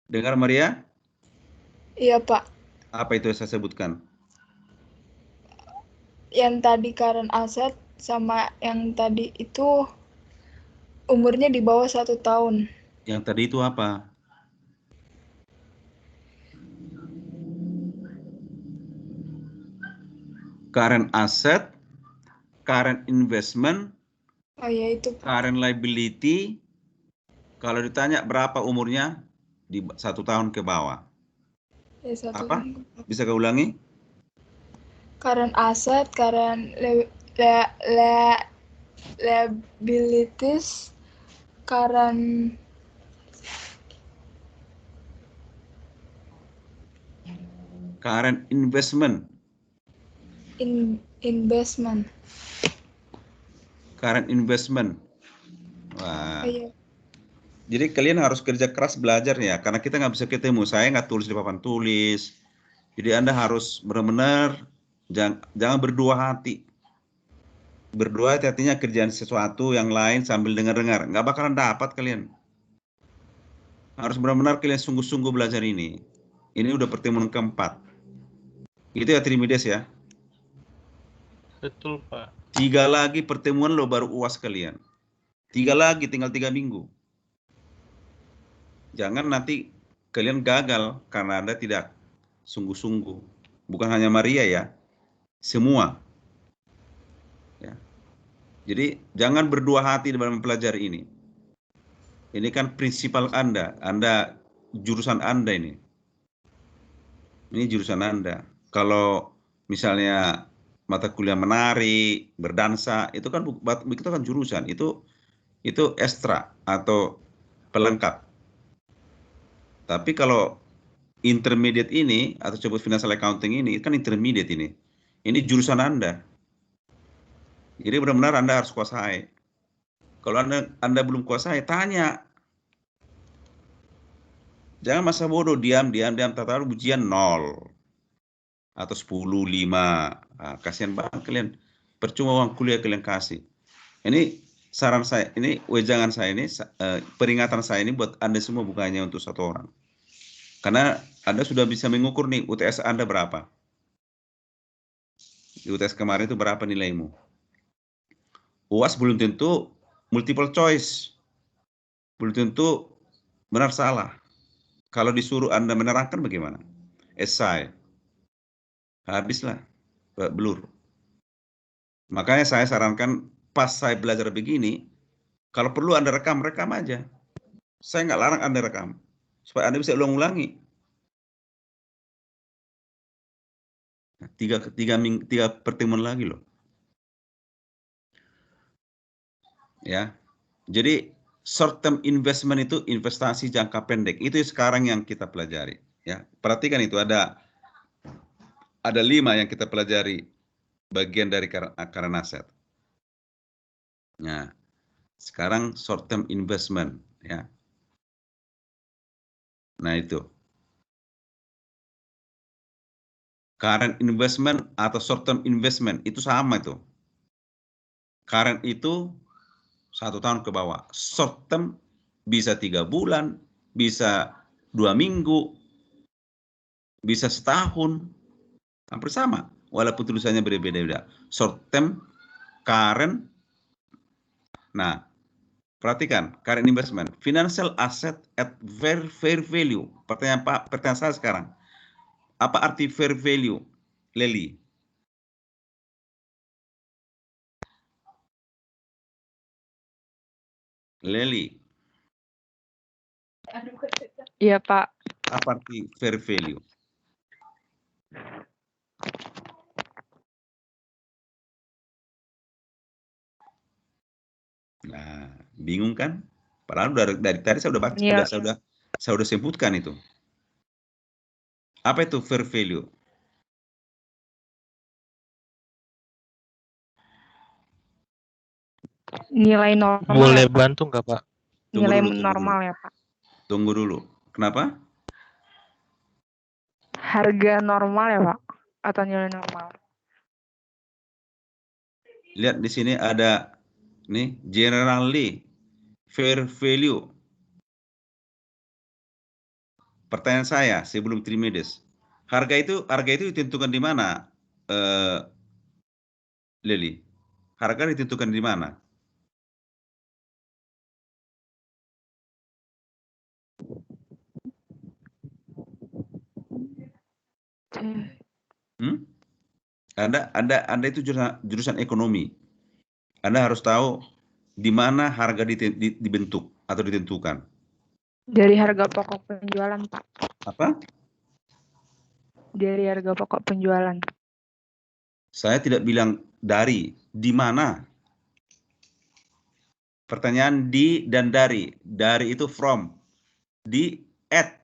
Dengar Maria? Iya, Pak. Apa itu yang saya sebutkan? Yang tadi current asset sama yang tadi itu umurnya di bawah 1 tahun. Yang tadi itu apa? Current asset, current investment, Oh ya itu, Pak. current liability. Kalau ditanya berapa umurnya, di 1 tahun ke bawah. Ya, 1 Apa? tahun. Bisa kau ulangi? Current asset, current liabilities, current investment. Investment. Current investment. Wah. Oh, iya. Jadi kalian harus kerja keras belajar ya, karena kita nggak bisa ketemu. Saya nggak tulis di papan tulis. Jadi Anda harus benar-benar jangan berdua hati. Berdua hati artinya kerjaan sesuatu yang lain sambil dengar-dengar. Nggak bakalan dapat kalian. Harus benar-benar kalian sungguh-sungguh belajar ini. Ini udah pertemuan keempat. Itu ya Trimides ya. Betul, Pak. 3 lagi pertemuan lo baru UAS kalian. 3 lagi, tinggal 3 minggu. Jangan nanti kalian gagal karena Anda tidak sungguh-sungguh. Bukan hanya Maria ya, semua. Ya. Jadi jangan berdua hati dalam mempelajari ini. Ini kan prinsipal Anda jurusan Anda ini. Ini jurusan Anda. Kalau misalnya mata kuliah menari, berdansa, itu kan jurusan. Itu ekstra atau pelengkap. Tapi kalau intermediate ini atau coba financial accounting ini kan intermediate ini. Ini jurusan Anda. Jadi benar-benar Anda harus kuasai. Kalau Anda belum kuasai, tanya. Jangan masa bodoh, diam, tahu ujian 0 atau 10, 5. Nah, kasihan banget kalian. Percuma uang kuliah kalian kasih. Ini saran saya, ini wejangan saya ini, peringatan saya ini buat Anda semua, bukan hanya untuk 1 orang. Karena Anda sudah bisa mengukur nih UTS Anda berapa. Di UTS kemarin itu berapa nilaimu. UAS belum tentu multiple choice. Belum tentu benar salah. Kalau disuruh Anda menerangkan bagaimana? Esai. Habislah. Blur. Makanya saya sarankan pas saya belajar begini, kalau perlu Anda rekam aja. Saya nggak larang Anda rekam. Supaya Anda bisa ulang-ulangi. 3 pertemuan lagi loh. Ya. Jadi short term investment itu investasi jangka pendek. Itu sekarang yang kita pelajari, ya. Perhatikan itu ada 5 yang kita pelajari bagian dari current asset. Nah, sekarang short term investment, ya. Nah, itu. Current investment atau short term investment itu sama itu. Current itu 1 tahun ke bawah. Short term bisa 3 bulan, bisa 2 minggu, bisa setahun. Hampir sama, walaupun tulisannya berbeda-beda. Short term, current. Nah, perhatikan, current investment, financial asset at fair value. Pertanyaan saya sekarang, apa arti fair value, Leli? Leli. Iya, Pak. Apa arti fair value? Nah, bingung kan? Padahal dari tadi saya udah baca, Iya. saya udah sebutkan itu. Apa itu fair value? Nilai normal. Boleh bantu nggak, Pak? Nilai normal ya, Pak. Tunggu dulu. Kenapa? Harga normal ya, Pak? Atau nilai normal? Lihat di sini ada Nih, generally fair value. Pertanyaan saya sebelum Trimides, harga itu ditentukan di mana, Lily? Harga ditentukan di mana? Anda itu jurusan ekonomi. Anda harus tahu di mana harga dibentuk atau ditentukan. Dari harga pokok penjualan, Pak. Apa? Dari harga pokok penjualan. Saya tidak bilang dari, di mana. Pertanyaan di dan dari. Dari itu from. Di at.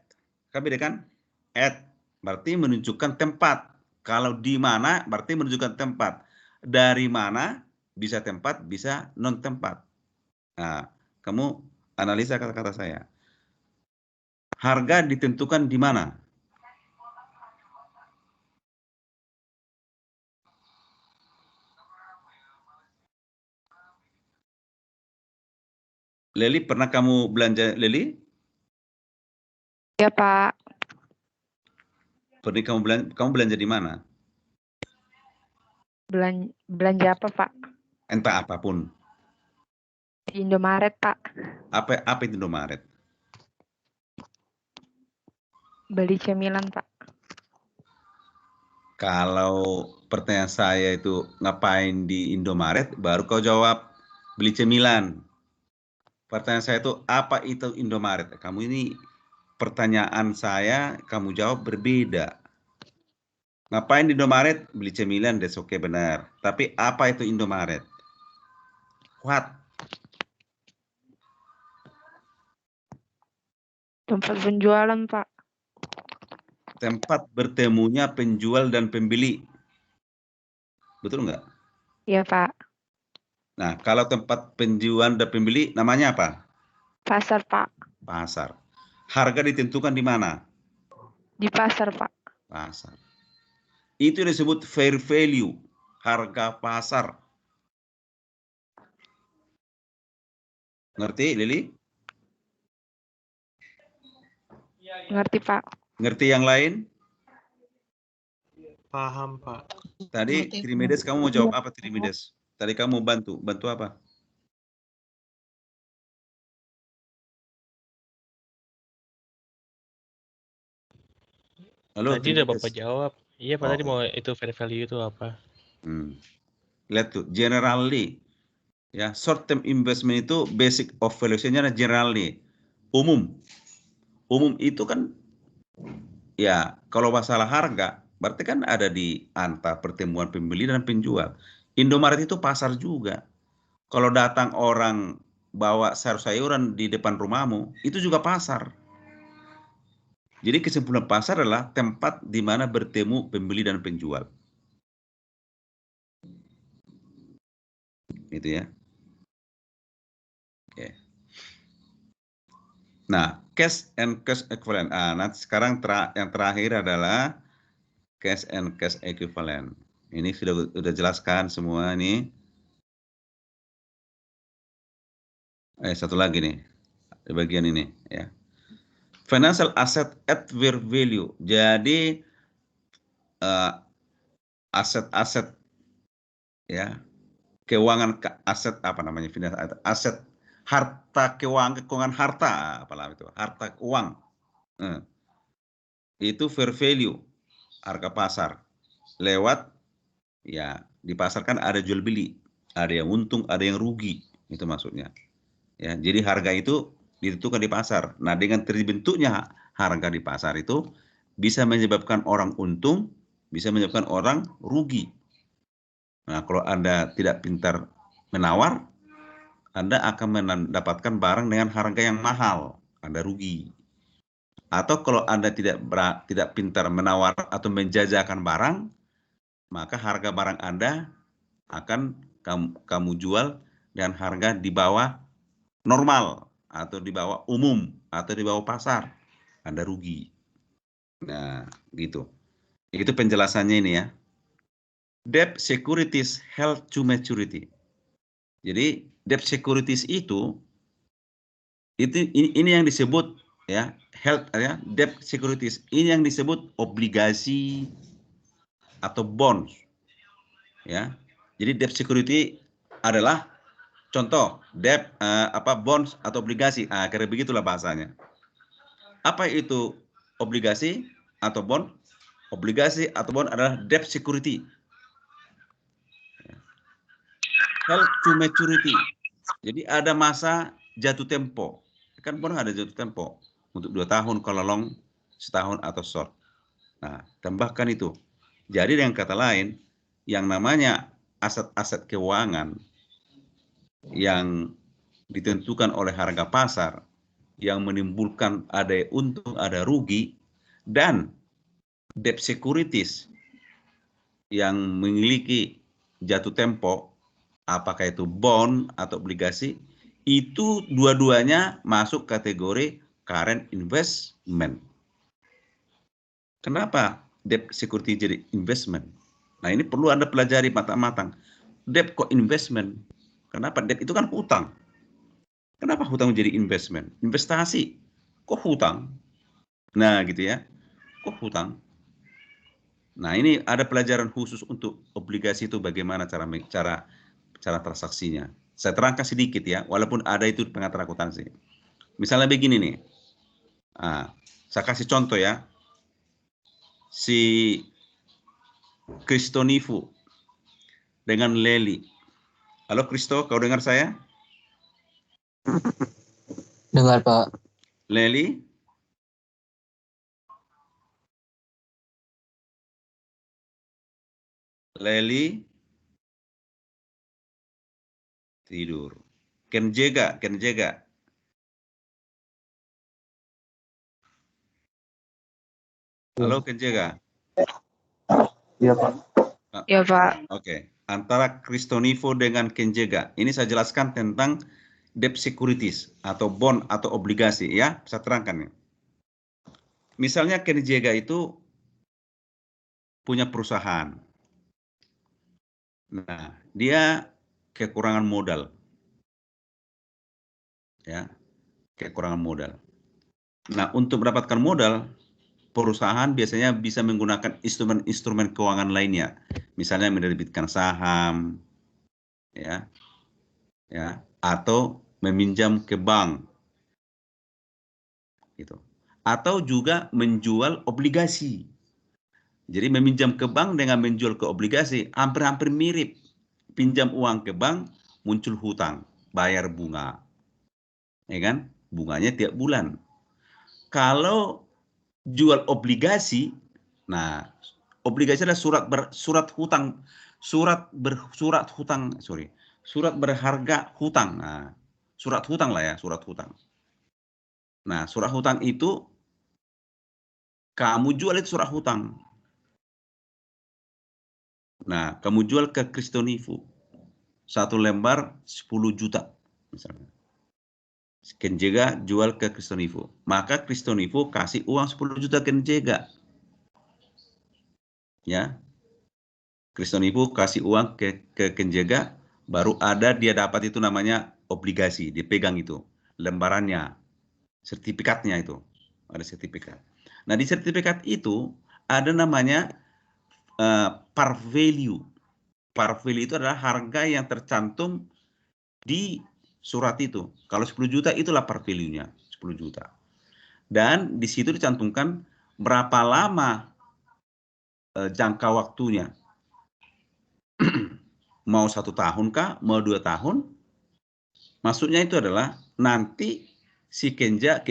Kan beda kan? At berarti menunjukkan tempat. Kalau di mana berarti menunjukkan tempat. Dari mana bisa tempat, bisa non tempat. Nah, kamu analisa kata-kata saya. Harga ditentukan di mana? Leli, pernah kamu belanja, Leli? Ya, Pak. Pernah kamu belanja di mana? Belanja apa, Pak? Entah apapun. Di Indomaret, Pak. Apa itu Indomaret? Beli cemilan, Pak. Kalau pertanyaan saya itu ngapain di Indomaret, baru kau jawab beli cemilan. Pertanyaan saya itu apa itu Indomaret? Kamu ini pertanyaan saya, kamu jawab berbeda. Ngapain di Indomaret? Beli cemilan, that's okay, benar. Tapi apa itu Indomaret? What? Tempat penjualan, Pak. Tempat bertemunya penjual dan pembeli. Betul nggak? Iya, Pak. Nah, kalau tempat penjual dan pembeli namanya apa? Pasar, Pak. Pasar. Harga ditentukan di mana? Di pasar, Pak. Pasar. Itu disebut fair value, harga pasar. Ngerti, Lili? Ngerti, Pak. Ngerti yang lain? Paham, Pak. Tadi Trimides, kamu mau jawab apa, Trimides? Tadi kamu bantu apa? Halo, Tadi udah Bapak jawab. Iya, Pak, tadi mau itu fair value itu apa? Lihat tuh, generally. Ya, short term investment itu basic of valuation-nya generally. Umum. Umum itu kan, ya, kalau masalah harga, berarti kan ada di antar pertemuan pembeli dan penjual. Indomaret itu pasar juga. Kalau datang orang bawa sayur-sayuran di depan rumahmu, itu juga pasar. Jadi kesimpulan pasar adalah tempat di mana bertemu pembeli dan penjual. Gitu ya. Oke. Nah, cash and cash equivalent. Nanti sekarang yang terakhir adalah cash and cash equivalent. Ini sudah jelaskan semua ini. Satu lagi nih, di bagian ini ya. Financial asset at fair value. Jadi aset-aset ya, keuangan aset apa namanya? Aset harta keuangan harta apalah itu, harta uang. Itu fair value, harga pasar. Lewat ya, di pasar kan ada jual beli, ada yang untung, ada yang rugi, itu maksudnya. Ya, jadi harga itu ditentukan di pasar. Nah, dengan terbentuknya harga di pasar itu bisa menyebabkan orang untung, bisa menyebabkan orang rugi. Nah, kalau Anda tidak pintar menawar, Anda akan mendapatkan barang dengan harga yang mahal, Anda rugi. Atau kalau Anda tidak pintar menawar atau menjajakan barang, maka harga barang Anda akan kamu jual dengan harga di bawah normal, atau di bawah umum, atau di bawah pasar, Anda rugi. Nah, gitu. Itu penjelasannya ini ya. Debt securities held to maturity. Jadi debt securities itu ini yang disebut ya debt securities, ini yang disebut obligasi atau bonds ya. Jadi debt security adalah contoh debt bonds atau obligasi, kira begitulah bahasanya. Apa itu obligasi atau bond? Obligasi atau bond adalah debt security. Held to maturity. Jadi ada masa jatuh tempo. Kan bond ada jatuh tempo. Untuk 2 tahun kalau long, setahun atau short. Nah, tambahkan itu. Jadi dengan kata lain, yang namanya aset-aset keuangan yang ditentukan oleh harga pasar, yang menimbulkan ada untung, ada rugi, dan debt securities yang memiliki jatuh tempo, apakah itu bond atau obligasi, itu dua-duanya masuk kategori current investment. Kenapa debt security jadi investment? Nah, ini perlu Anda pelajari matang-matang. Debt kok investment? Kenapa? Debt itu kan hutang. Kenapa hutang jadi investment? Investasi. Kok hutang? Nah, gitu ya. Kok hutang? Nah, ini ada pelajaran khusus untuk obligasi itu bagaimana cara transaksinya. Saya terangkan sedikit ya, walaupun ada itu di pengaturan akuntansi. Misalnya begini nih. Saya kasih contoh ya. Si Kristonifu dengan Leli. Halo Kristo, kau dengar saya? Dengar, Pak. Leli? Leli? Tidur. Kenjega. Halo Kenjega. Iya, Pak. Iya, Pak. Oke. Antara Kristonifu dengan Kenjega. Ini saya jelaskan tentang debt securities atau bond atau obligasi ya. Saya terangkan nih. Misalnya Kenjega itu punya perusahaan. Nah, dia kekurangan modal. Ya. Kekurangan modal. Nah, untuk mendapatkan modal, perusahaan biasanya bisa menggunakan instrumen-instrumen keuangan lainnya, misalnya menerbitkan saham, ya, atau meminjam ke bank, gitu, atau juga menjual obligasi. Jadi meminjam ke bank dengan menjual ke obligasi hampir-hampir mirip. Pinjam uang ke bank, muncul hutang, bayar bunga, ya kan? Bunganya tiap bulan. Kalau jual obligasi, nah obligasi adalah surat berharga hutang. Nah, surat hutang lah ya, surat hutang. Nah, surat hutang itu kamu jual itu surat hutang. Nah, kamu jual ke Kristonifu. 1 lembar 10 juta misalnya. Kenjega jual ke Kristonifu. Maka Kristonifu kasih uang 10 juta Kenjega. Ya. Kristonifu kasih uang ke Kenjega, baru ada dia dapat itu namanya obligasi, dipegang itu lembarannya, sertifikatnya itu. Ada sertifikat. Nah, di sertifikat itu ada namanya par value. Par value itu adalah harga yang tercantum di surat itu. Kalau 10 juta itulah par value-nya, 10 juta. Dan di situ dicantumkan berapa lama jangka waktunya. Mau 1 tahun kah? Mau 2 tahun? Maksudnya itu adalah nanti si Kenja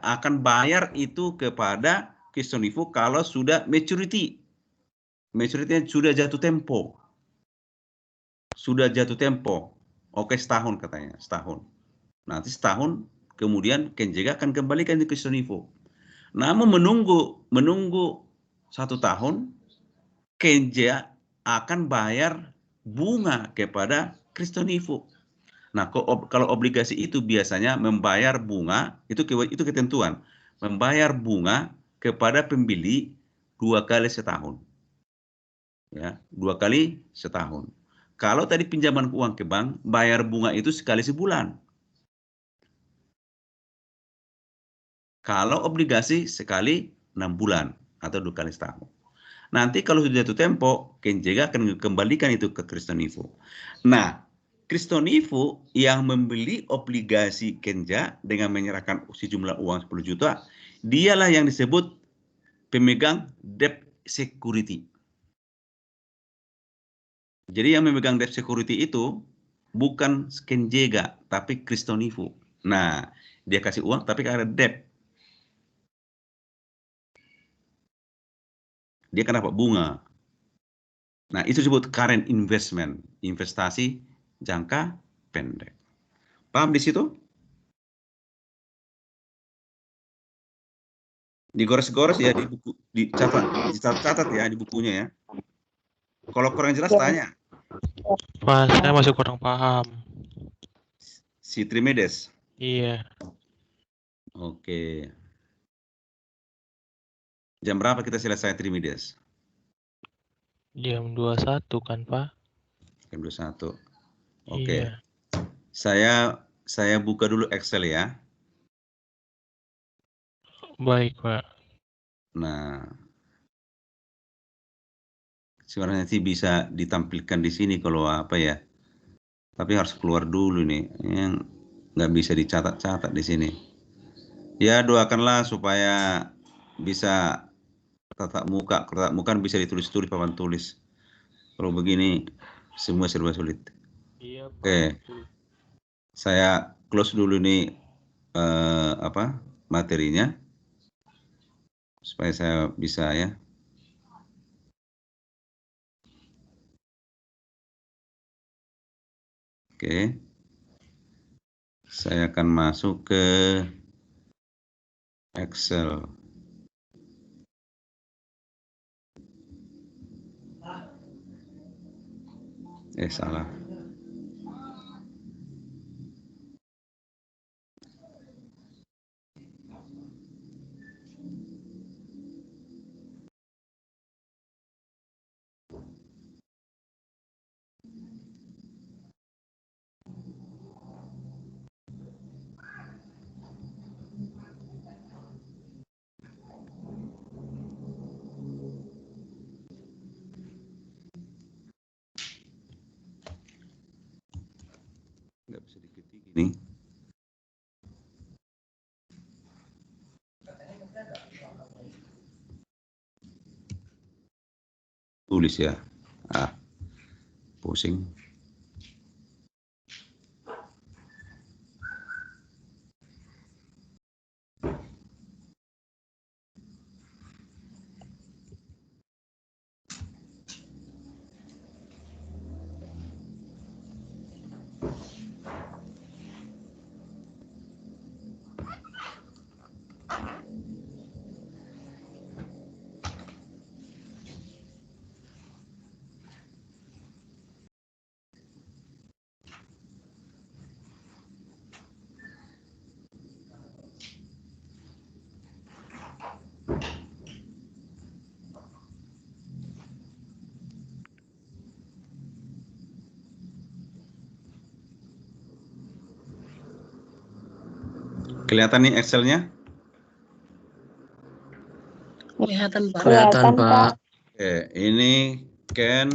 akan bayar itu kepada Kristonifu kalau sudah maturity. Maturity-nya sudah jatuh tempo. Sudah jatuh tempo. Oke, setahun katanya, setahun. Nanti setahun kemudian Kenjega akan kembalikan ke Kristonifu. Namun menunggu 1 tahun, Kenja akan bayar bunga kepada Kristonifu. Nah, kalau obligasi itu biasanya membayar bunga, itu ketentuan. Membayar bunga kepada pembeli 2 kali setahun. Ya, 2 kali setahun. Kalau tadi pinjaman uang ke bank, bayar bunga itu sekali sebulan. Kalau obligasi sekali 6 bulan atau 2 kali setahun. Nanti kalau sudah jatuh tempo, Kenjega akan kembalikan itu ke Kristonivo. Nah, Kristonivo yang membeli obligasi Kenja dengan menyerahkan sejumlah uang 10 juta, dialah yang disebut pemegang debt security. Jadi yang memegang debt security itu bukan Kenjega, tapi Kristonivo. Nah, dia kasih uang tapi ada debt. Dia kena dapat bunga. Nah, itu disebut current investment, investasi jangka pendek. Paham di situ? Digores-gores ya di buku, dicatat ya di bukunya ya. Kalau kurang jelas tanya. Pak, saya masih kurang paham. Si Trimedes. Iya. Oke. Jam berapa kita selesai Trimedes? Jam 21 kan, Pak? Jam 21. Oke. Iya. Saya buka dulu Excel ya. Baik, Pak. Nah, sebenarnya sih bisa ditampilkan di sini kalau apa ya. Tapi harus keluar dulu nih. Yang nggak bisa dicatat-catat di sini. Ya doakanlah supaya bisa tatap muka kan bisa ditulis-tulis papan tulis. Kalau begini semua serba sulit. Iya, Pak. Oke. Saya close dulu nih materinya supaya saya bisa ya. Oke. Saya akan masuk ke Excel. Salah. Nggak bisa diketik ini. Tulis ya. Pusing. Kelihatan nih Excel-nya? Kelihatan, Pak. Kelihatan, Pak. Oke, ini Ken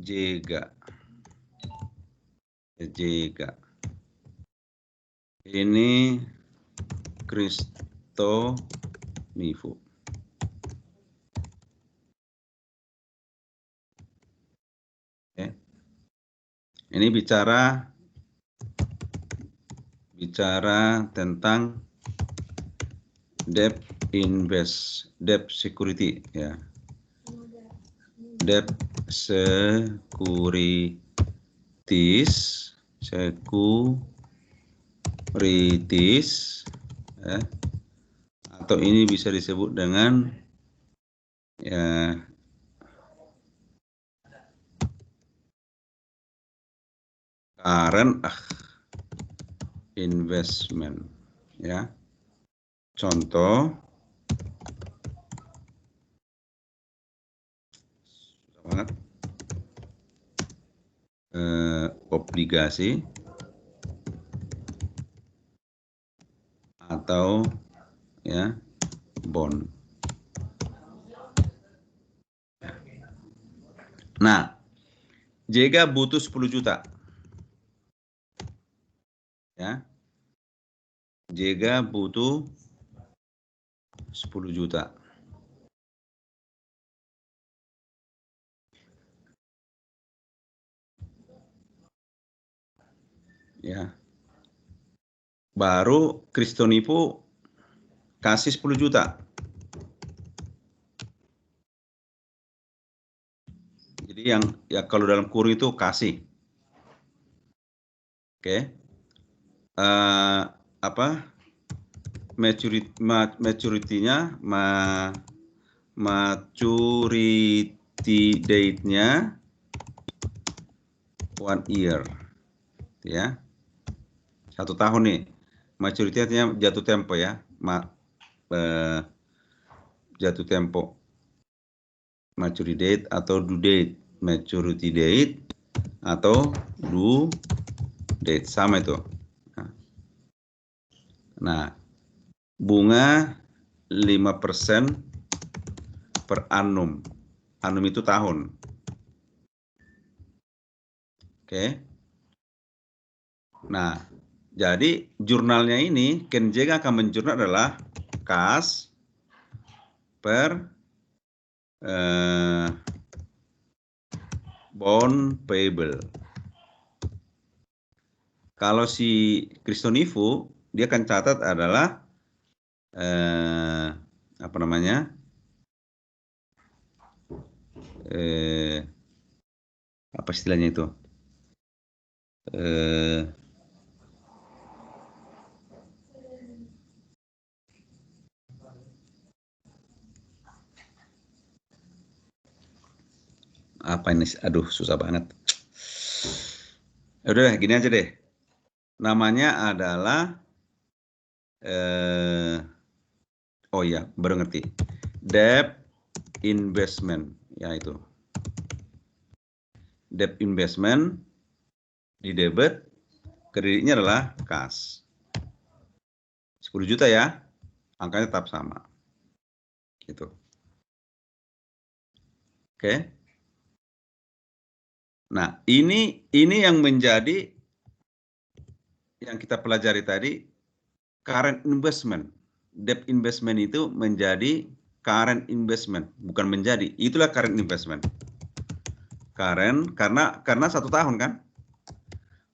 Jega. Ini Kristonivo. Oke. Ini bicara tentang debt security ya. Debt securities ya. Atau ini bisa disebut dengan ya current investment ya. Contoh susah banget. obligasi atau ya bond. Nah, Jega butuh 10 juta. Ya. Jega butuh 10 juta. Ya. Baru Kristonipo kasih 10 juta. Jadi yang ya kalau dalam kurung itu kasih. Oke. Apa? Maturity-nya maturity date-nya 1 year. Ya. 1 tahun nih. Maturity artinya jatuh tempo ya. Jatuh tempo. Maturity date atau due date. Maturity date atau due date. Sama itu. Nah, bunga 5% per annum. Annum itu tahun. Oke. Nah, jadi jurnalnya ini, Ken Jega akan menjurnal adalah kas per bond payable. Kalau si Kristonivo, dia akan catat adalah apa namanya? Apa istilahnya itu? Apa ini? Aduh, susah banget. Udah, gini aja deh. Namanya adalah oh ya, baru ngerti. Debt investment, ya itu. Debt investment di debit, kreditnya adalah kas. 10 juta ya, angkanya tetap sama. Gitu. Oke. Nah, ini yang menjadi yang kita pelajari tadi, current investment. Debt investment itu menjadi current investment, bukan menjadi. Itulah current investment. Current karena 1 tahun kan.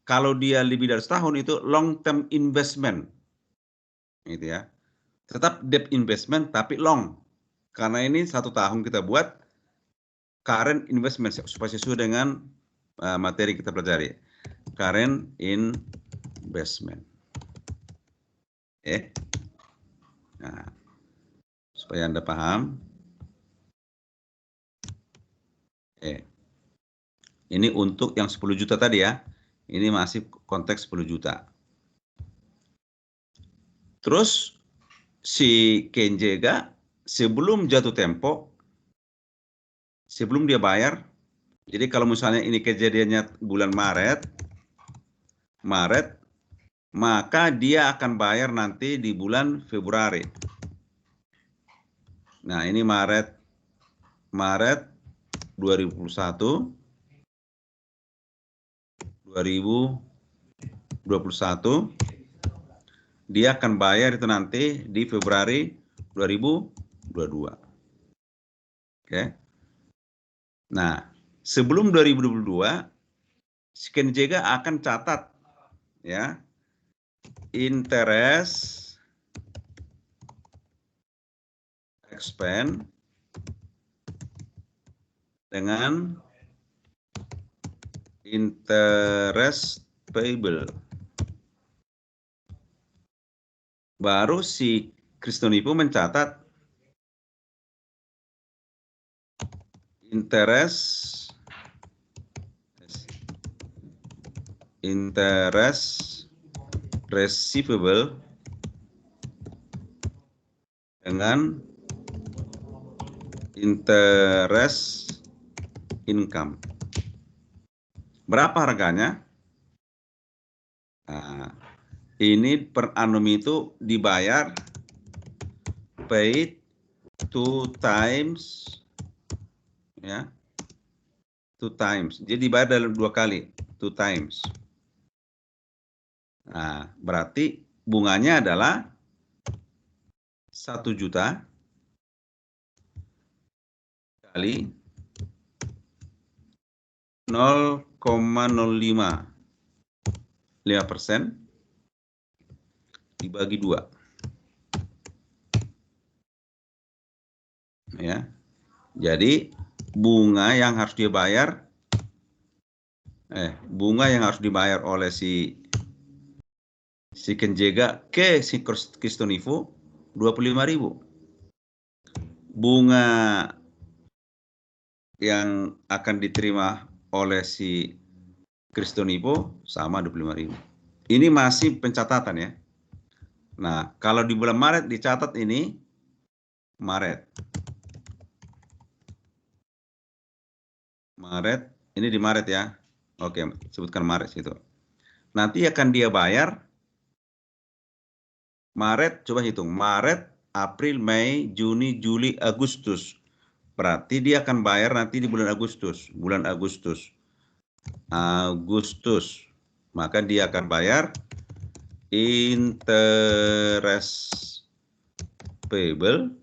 Kalau dia lebih dari setahun itu long term investment. Gitu ya. Tetap debt investment tapi long. Karena ini 1 tahun kita buat current investment supaya sesuai dengan materi kita pelajari. Current investment. Nah, supaya Anda paham. Ini untuk yang 10 juta tadi ya. Ini masih konteks 10 juta. Terus si Ken Jega sebelum jatuh tempo, sebelum dia bayar, jadi kalau misalnya ini kejadiannya bulan Maret, maka dia akan bayar nanti di bulan Februari. Nah, ini Maret 2021, dia akan bayar itu nanti di Februari 2022. Oke. Nah, sebelum 2022, Ken Jega akan catat ya interest expense dengan interest payable. Baru si Kristonipo mencatat interest receivable dengan interest income. Berapa harganya? Nah, ini per annum itu dibayar paid 2 times, ya, 2 times. Jadi dibayar dalam 2 kali, 2 times. Nah, berarti bunganya adalah 1 juta kali 0,05% dibagi 2. Ya. Jadi bunga yang harus dia bayar bunga yang harus dibayar oleh si Kenjega ke si Kristonivo 25.000. Bunga yang akan diterima oleh si Kristonivo sama 25.000. Ini masih pencatatan ya. Nah, kalau di bulan Maret dicatat ini Maret, ini di Maret ya. Oke, sebutkan Maret itu. Nanti akan dia bayar Maret, coba hitung. Maret, April, Mei, Juni, Juli, Agustus. Berarti dia akan bayar nanti di bulan Agustus. Bulan Agustus. Maka dia akan bayar interest payable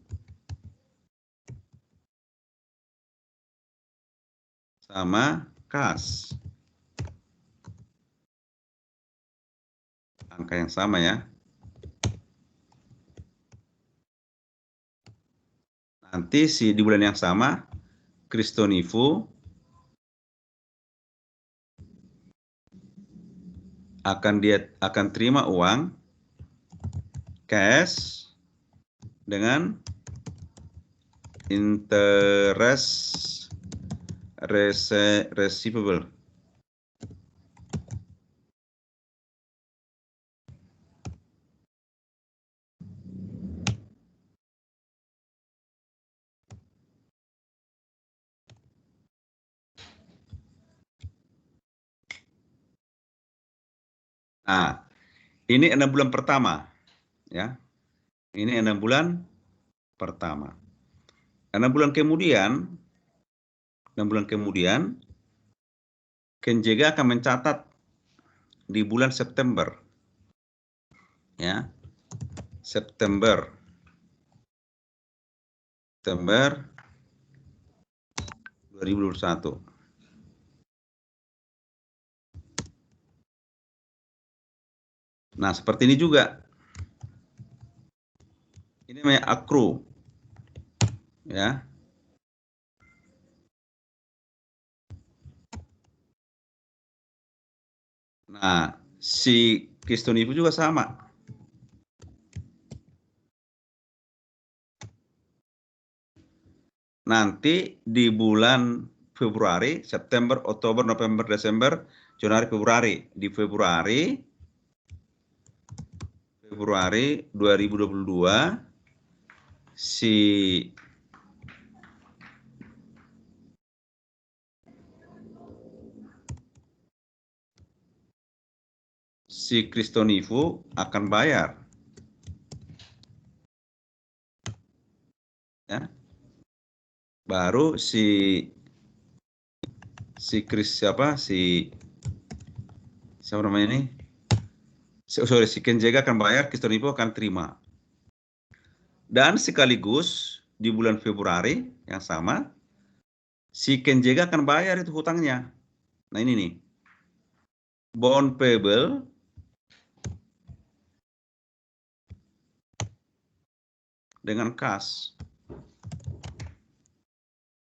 sama kas. Angka yang sama ya. Nanti di bulan yang sama, Kristonivo akan terima uang cash dengan interest receivable. Nah, ini 6 bulan pertama, ya. Ini 6 bulan pertama. 6 bulan kemudian, Kenjega akan mencatat di bulan September, ya. September 2021. Nah, seperti ini juga. Ini namanya accrue. Ya. Nah, si Kristonivo juga sama. Nanti di bulan Februari, September, Oktober, November, Desember, Januari, Februari. Di Februari 2022 si Kristonivo akan bayar, ya. Baru si Kenjega akan bayar, Kristonivo akan terima. Dan sekaligus di bulan Februari yang sama, si Kenjega akan bayar itu hutangnya. Nah ini nih, bond payable dengan kas.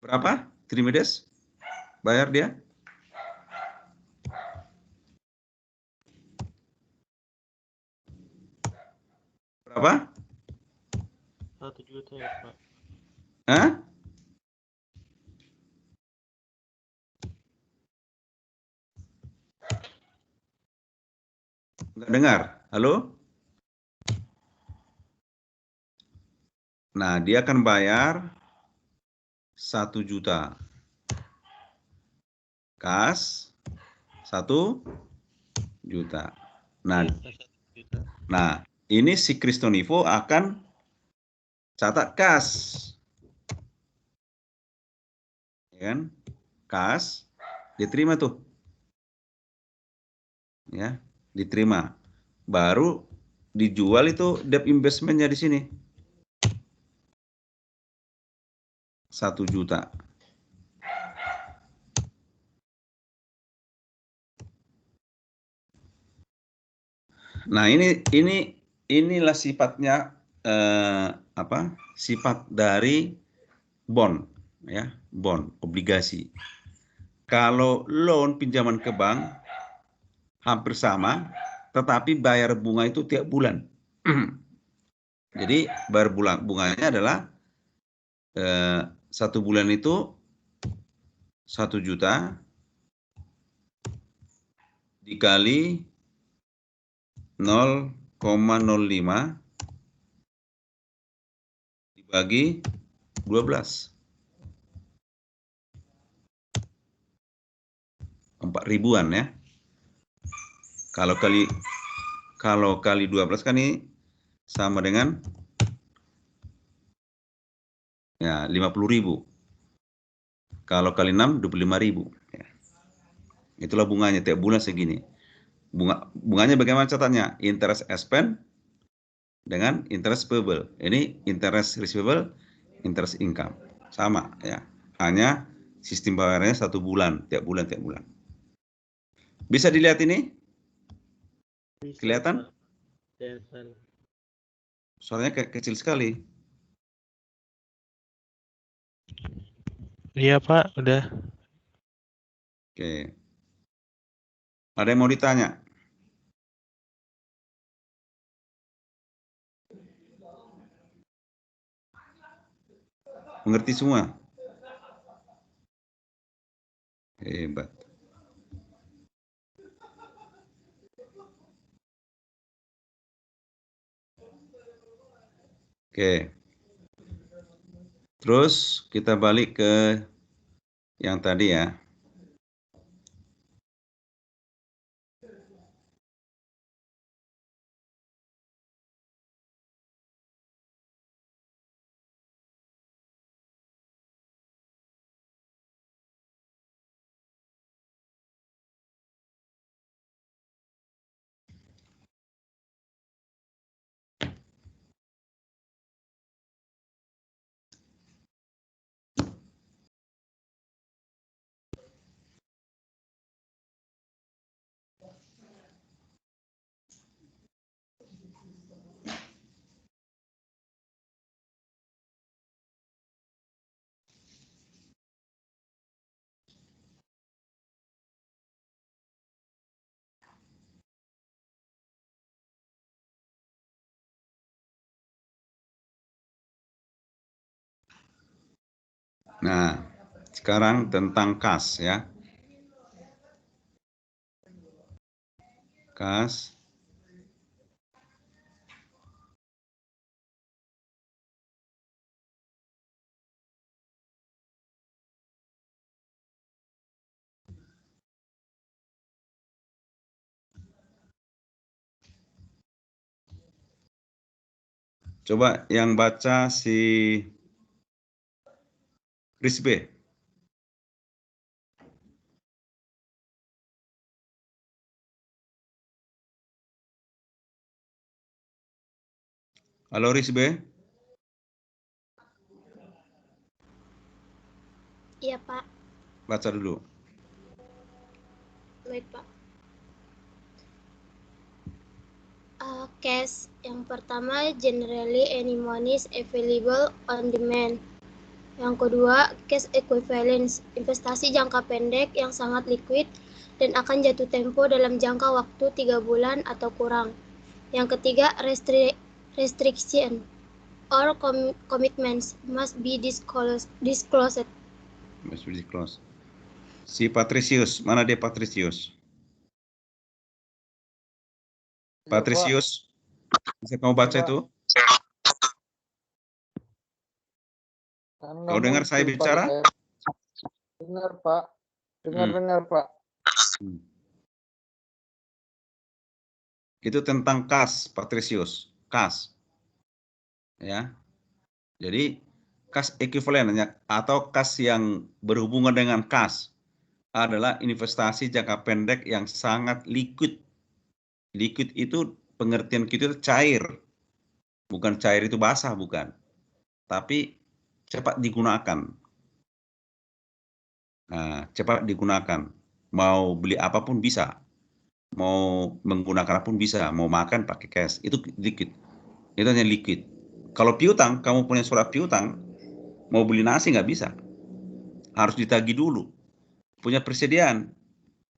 Berapa? Trimides bayar dia? Berapa? 1 juta ya, Pak. Hah? Nggak dengar? Halo? Nah, dia akan bayar 1 juta. Kas 1 juta. Nah, ini si Kristonivo akan catat kas. Ya kan? Kas diterima tuh. Ya, diterima. Baru dijual itu debt investmentnya di sini. 1 juta. Nah, inilah sifatnya sifat dari bond, ya, bond, obligasi. Kalau loan pinjaman ke bank hampir sama, tetapi bayar bunga itu tiap bulan. Jadi bayar bunganya adalah 1 bulan itu 1 juta dikali 0,05 dibagi 12. 4.000-an ya. Kalau kali 12 kan ini sama dengan ya 50.000. Kalau kali 6 25.000 ya. Itulah bunganya tiap bulan segini. Bunganya bagaimana catatnya? Interest expense dengan interest payable. Ini interest receivable, interest income. Sama ya. Hanya sistem bayarnya 1 bulan, tiap bulan. Bisa dilihat ini? Kelihatan? Suaranya kecil sekali. Iya Pak, udah. Oke. Ada yang mau ditanya? Mengerti semua? Hebat. Oke. Terus kita balik ke yang tadi ya. Nah, sekarang tentang kas ya. Kas. Coba yang baca si Rizbe. Halo Rizbe. Iya, Pak. Baca dulu. Baik, Pak. Cash. Yang pertama, generally any money is available on demand. Yang kedua, cash equivalence, investasi jangka pendek yang sangat liquid dan akan jatuh tempo dalam jangka waktu 3 bulan atau kurang. Yang ketiga, restriction or commitments must be disclosed. Must be disclosed. Si Patricius, mana dia Patricius? Patricius, bisa kamu baca itu? Kau dengar saya bicara? Dengar, Pak. Dengar, Pak. itu tentang kas, Patricius, kas. Ya. Jadi kas ekuivalen atau kas yang berhubungan dengan kas adalah investasi jangka pendek yang sangat liquid. Liquid itu pengertian kita itu cair. Bukan cair itu basah, bukan. Tapi cepat digunakan. Nah, cepat digunakan. Mau beli apapun bisa. Mau menggunakan apapun bisa. Mau makan pakai cash. Itu liquid. Itu hanya liquid. Kalau piutang, kamu punya surat piutang, mau beli nasi nggak bisa. Harus ditagih dulu. Punya persediaan.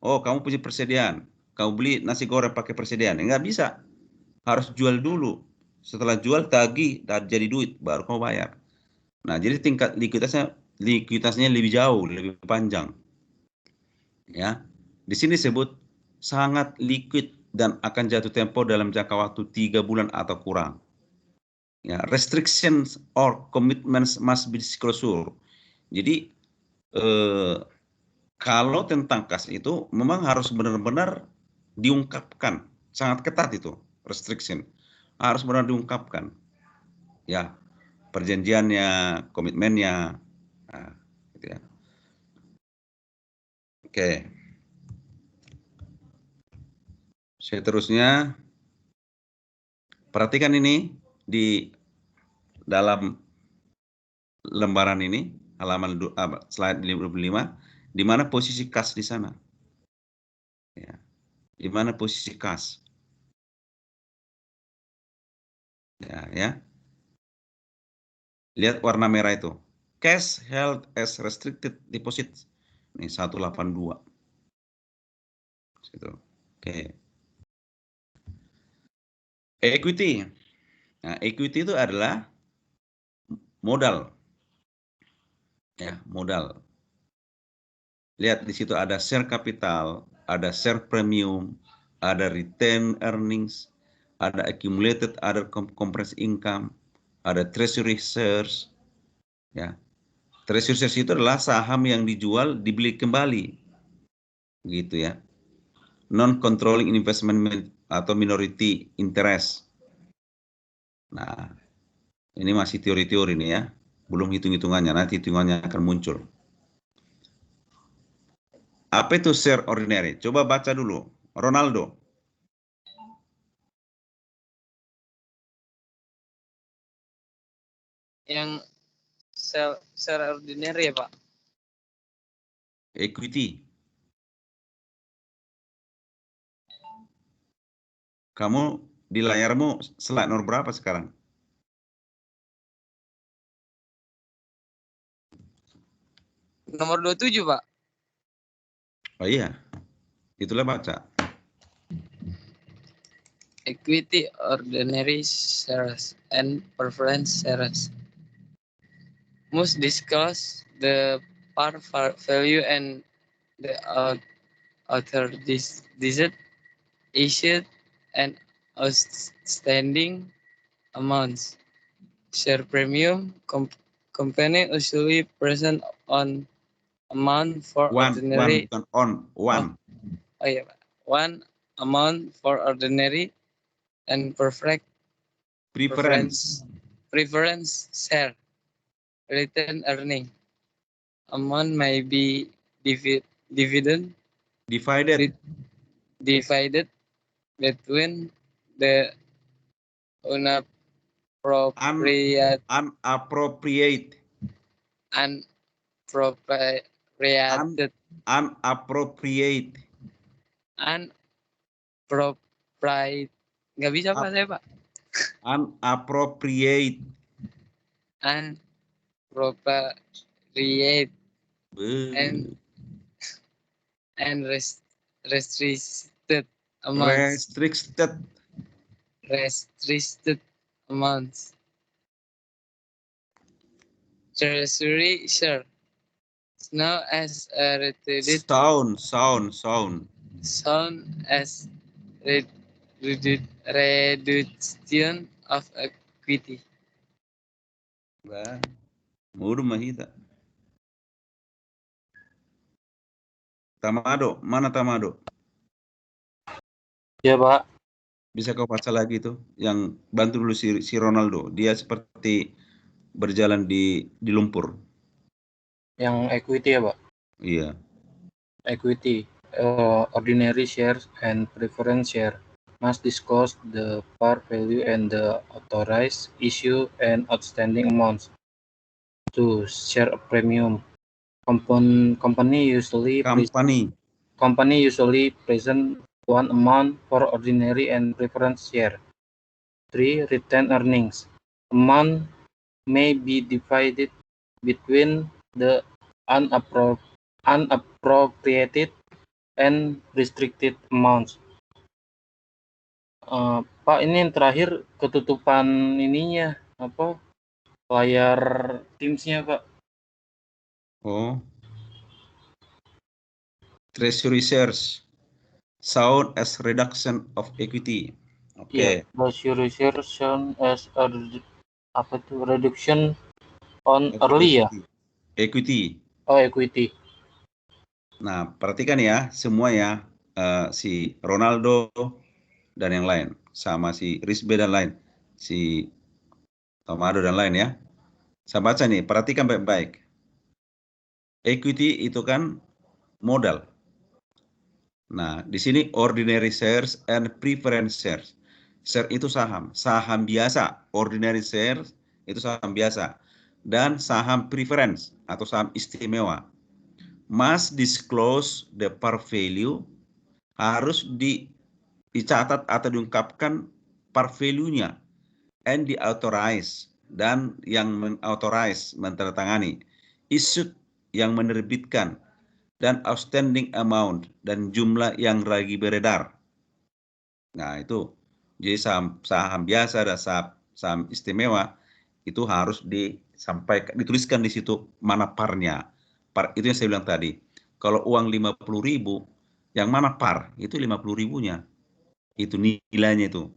Oh, kamu punya persediaan. Kamu beli nasi goreng pakai persediaan. Nggak bisa. Harus jual dulu. Setelah jual, tagih, dan jadi duit. Baru kamu bayar. Nah, jadi tingkat likuiditasnya lebih jauh, lebih panjang. Ya, di sini disebut sangat liquid dan akan jatuh tempo dalam jangka waktu 3 bulan atau kurang. Ya, restrictions or commitments must be disclosure. Jadi kalau tentang kas itu memang harus benar-benar diungkapkan, sangat ketat itu restriction, harus benar diungkapkan. Ya, perjanjiannya, komitmennya, nah, gitu ya. Oke. Seterusnya, perhatikan ini di dalam lembaran ini, halaman slide 55, di mana posisi kas di sana. Ya. Di mana posisi kas. Ya. Lihat warna merah itu. Cash held as restricted deposit. Ini 182. Situ. Oke. Equity. Nah, equity itu adalah modal. Ya, modal. Lihat di situ ada share capital, ada share premium, ada retain earnings, ada accumulated other compressed income, ada treasury shares. Ya. Treasury shares itu adalah saham yang dijual dibeli kembali. Gitu ya. Non-controlling investment atau minority interest. Nah, ini masih teori-teori nih ya. Belum hitung-hitungannya, nanti hitungannya akan muncul. Apa itu share ordinary? Coba baca dulu. Ronaldo. Yang share ordinary ya, Pak? Equity. Kamu di layarmu slide nomor berapa sekarang? Nomor 27, Pak. Oh iya. Itulah baca. Equity, ordinary shares, and preference shares. Must discuss the par value and the author issued and outstanding amounts. Share premium company usually present on amount for ordinary. Bukan on, one. Oh iya, Pak. One amount for ordinary and preference share. Return earning. Amount may be divided between the unappropriated nggak bisa Pak saya Pak. Unappropriate and restricted amounts. Restricted amounts. Treasury share. Now as a reduced sound as reduction of equity. Mudah mahita. Tamado, mana Tamado? Ya, Pak. Bisa kau baca lagi tuh, yang bantu dulu si Ronaldo. Dia seperti berjalan di lumpur. Yang equity ya, Pak? Iya. Equity, ordinary shares and preference share must disclose the par value and the authorized issue and outstanding amounts to share a premium. Company usually present one amount for ordinary and preference share. 3. Retained earnings. Amount may be divided between the unappropriated and restricted amounts. Pak, ini yang terakhir ketutupan ininya apa? Layar Teams-nya, Pak. Oh. Treasury shares shown as reduction of equity. Oke. Yeah, treasury shares shown as a reduction on early ya? Equity. Oh, equity. Nah, perhatikan ya, semua ya, si Ronaldo dan yang lain, sama si Rizbe dan lain, si Tomado dan lain ya. Saya baca nih, perhatikan baik-baik. Equity itu kan modal. Nah, di sini ordinary shares and preference shares. Share itu saham biasa. Ordinary shares itu saham biasa. Dan saham preference atau saham istimewa. Must disclose the par value, harus dicatat atau diungkapkan par value-nya, and diauthorize, dan yang mengauthorize, menandatangani, issued, yang menerbitkan, dan outstanding amount, dan jumlah yang lagi beredar. Nah itu, jadi saham biasa dan saham istimewa itu harus disampaikan, dituliskan di situ mana parnya. Par itu yang saya bilang tadi. Kalau uang 50.000, yang mana par? Itu 50.000-nya. Itu nilainya itu.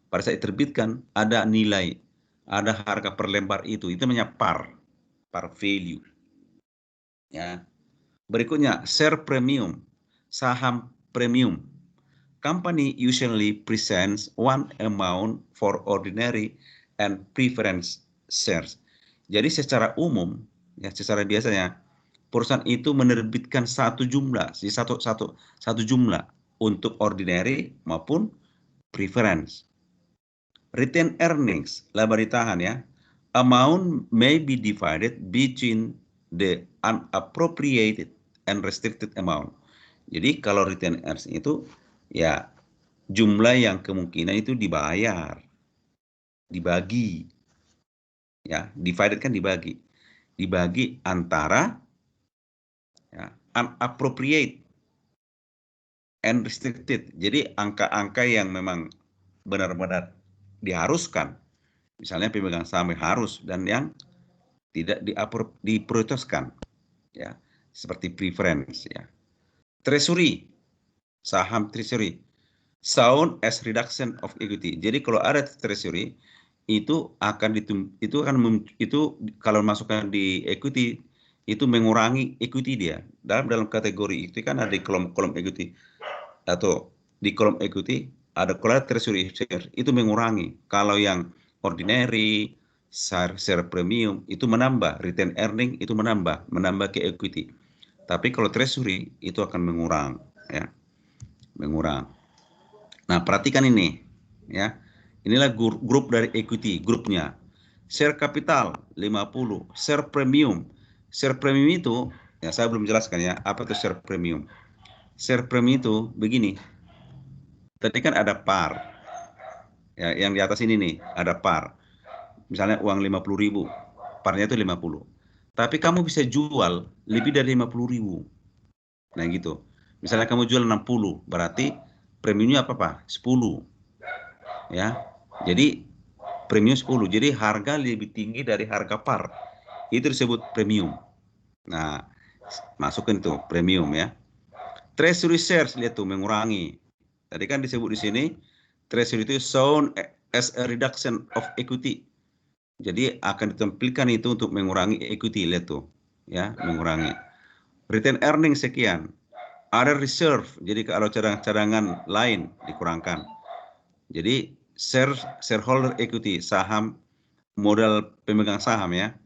Pada saat diterbitkan ada nilai, ada harga per lembar itu namanya par value. Ya. Berikutnya share premium, saham premium. Company usually presents one amount for ordinary and preference shares. Jadi secara umum, ya secara biasanya perusahaan itu menerbitkan satu jumlah untuk ordinary maupun preference. Retained earnings, laba ditahan ya. Amount may be divided between the unappropriated and restricted amount. Jadi kalau retained earnings itu ya jumlah yang kemungkinan itu dibayar, dibagi, ya divided kan dibagi antara ya, unappropriate and restricted. Jadi angka-angka yang memang benar-benar diharuskan, misalnya pemegang saham harus, dan yang tidak diprioritaskan, ya seperti preference ya. Treasury, saham treasury, shown as reduction of equity. Jadi kalau ada treasury itu kalau masukkan di equity itu mengurangi equity dia. Dalam kategori itu kan ada di kolom equity atau di kolom equity ada kalau treasury share itu mengurangi. Kalau yang ordinary, share premium itu menambah, retain earning itu menambah ke equity. Tapi kalau treasury itu akan mengurang, ya, mengurang. Nah perhatikan ini, ya, inilah grup dari equity, grupnya. Share capital 50, share premium. Share premium itu, ya saya belum jelaskan ya, apa itu share premium. Share premium itu begini. Tadi kan ada par. Ya, yang di atas ini nih, ada par. Misalnya uang 50.000, parnya itu 50. Tapi kamu bisa jual lebih dari 50.000. Nah gitu. Misalnya kamu jual 60, berarti premiumnya apa Pak? 10. Ya. Jadi premium 10. Jadi harga lebih tinggi dari harga par. Itu disebut premium. Nah, masukin tuh premium ya. Treasury shares, lihat tuh mengurangi. Tadi kan disebut di sini treasury itu shown as a reduction of equity. Jadi akan ditampilkan itu untuk mengurangi equity, lihat tuh ya, mengurangi. Retain earning sekian. Ada reserve, jadi kalau cadangan lain dikurangkan. Jadi shareholder equity, saham modal pemegang saham ya.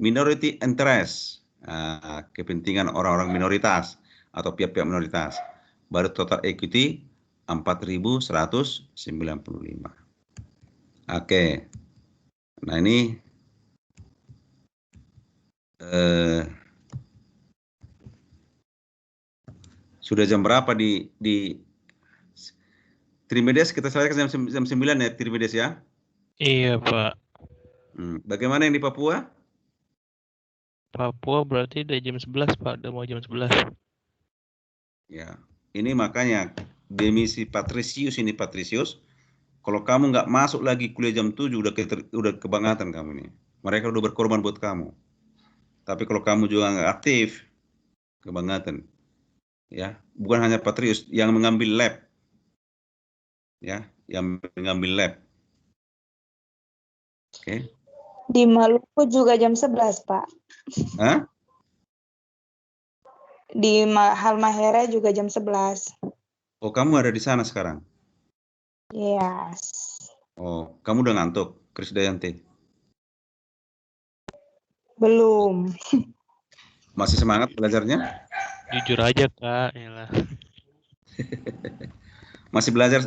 Minority interest, kepentingan orang-orang minoritas atau pihak-pihak minoritas. Baru total equity 4.195. Oke. Nah ini sudah jam berapa di Trimedes? Kita selesai jam 9 ya Trimedes ya? Iya, Pak. Bagaimana yang di Papua? Papua berarti udah jam 11, Pak. Udah mau jam 11. Ya, ini makanya demi si Patricius ini, Patricius, kalau kamu nggak masuk lagi kuliah jam 7 udah kebangetan kamu nih. Mereka udah berkorban buat kamu. Tapi kalau kamu juga nggak aktif, kebangetan. Ya, bukan hanya Patricius yang mengambil lab. Ya, yang mengambil lab. Oke. Di Maluku juga jam 11, Pak. Hah? Di Halmahera juga jam 11. Oh, kamu ada di sana sekarang? Yes. Oh, kamu udah ngantuk, Krisdayanti? Belum. Masih semangat belajarnya? Jujur aja, Kak. Yalah.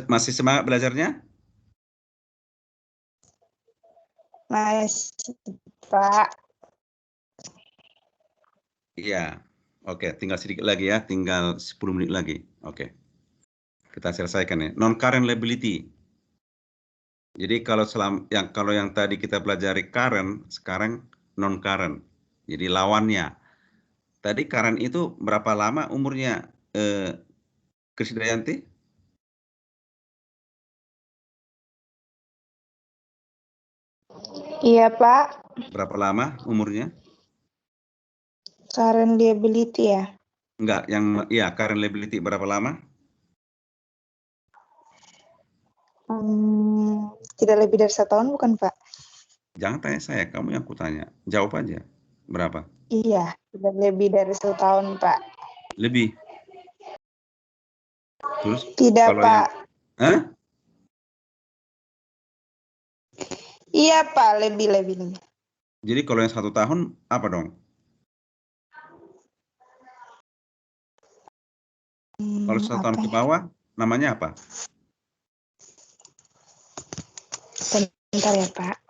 Masih semangat belajarnya? Masih, Pak. Iya. Oke, tinggal sedikit lagi ya, tinggal 10 menit lagi. Oke. Kita selesaikan ya. Non-current liability. Jadi kalau yang tadi kita pelajari current, sekarang non-current. Jadi lawannya. Tadi current itu berapa lama umurnya, Krisdayanti? Iya, Pak. Berapa lama umurnya? Current liability ya? Enggak, current liability berapa lama? Tidak lebih dari 1 tahun bukan, Pak? Jangan tanya saya, kamu yang kutanya. Jawab aja. Berapa? Iya, tidak lebih dari 1 tahun, Pak. Lebih? Terus? Tidak, kalau Pak. Hah? Iya, Pak, lebih. Jadi kalau yang 1 tahun, apa dong? Kalau 1 tahun ke bawah, namanya apa? Bentar ya, Pak.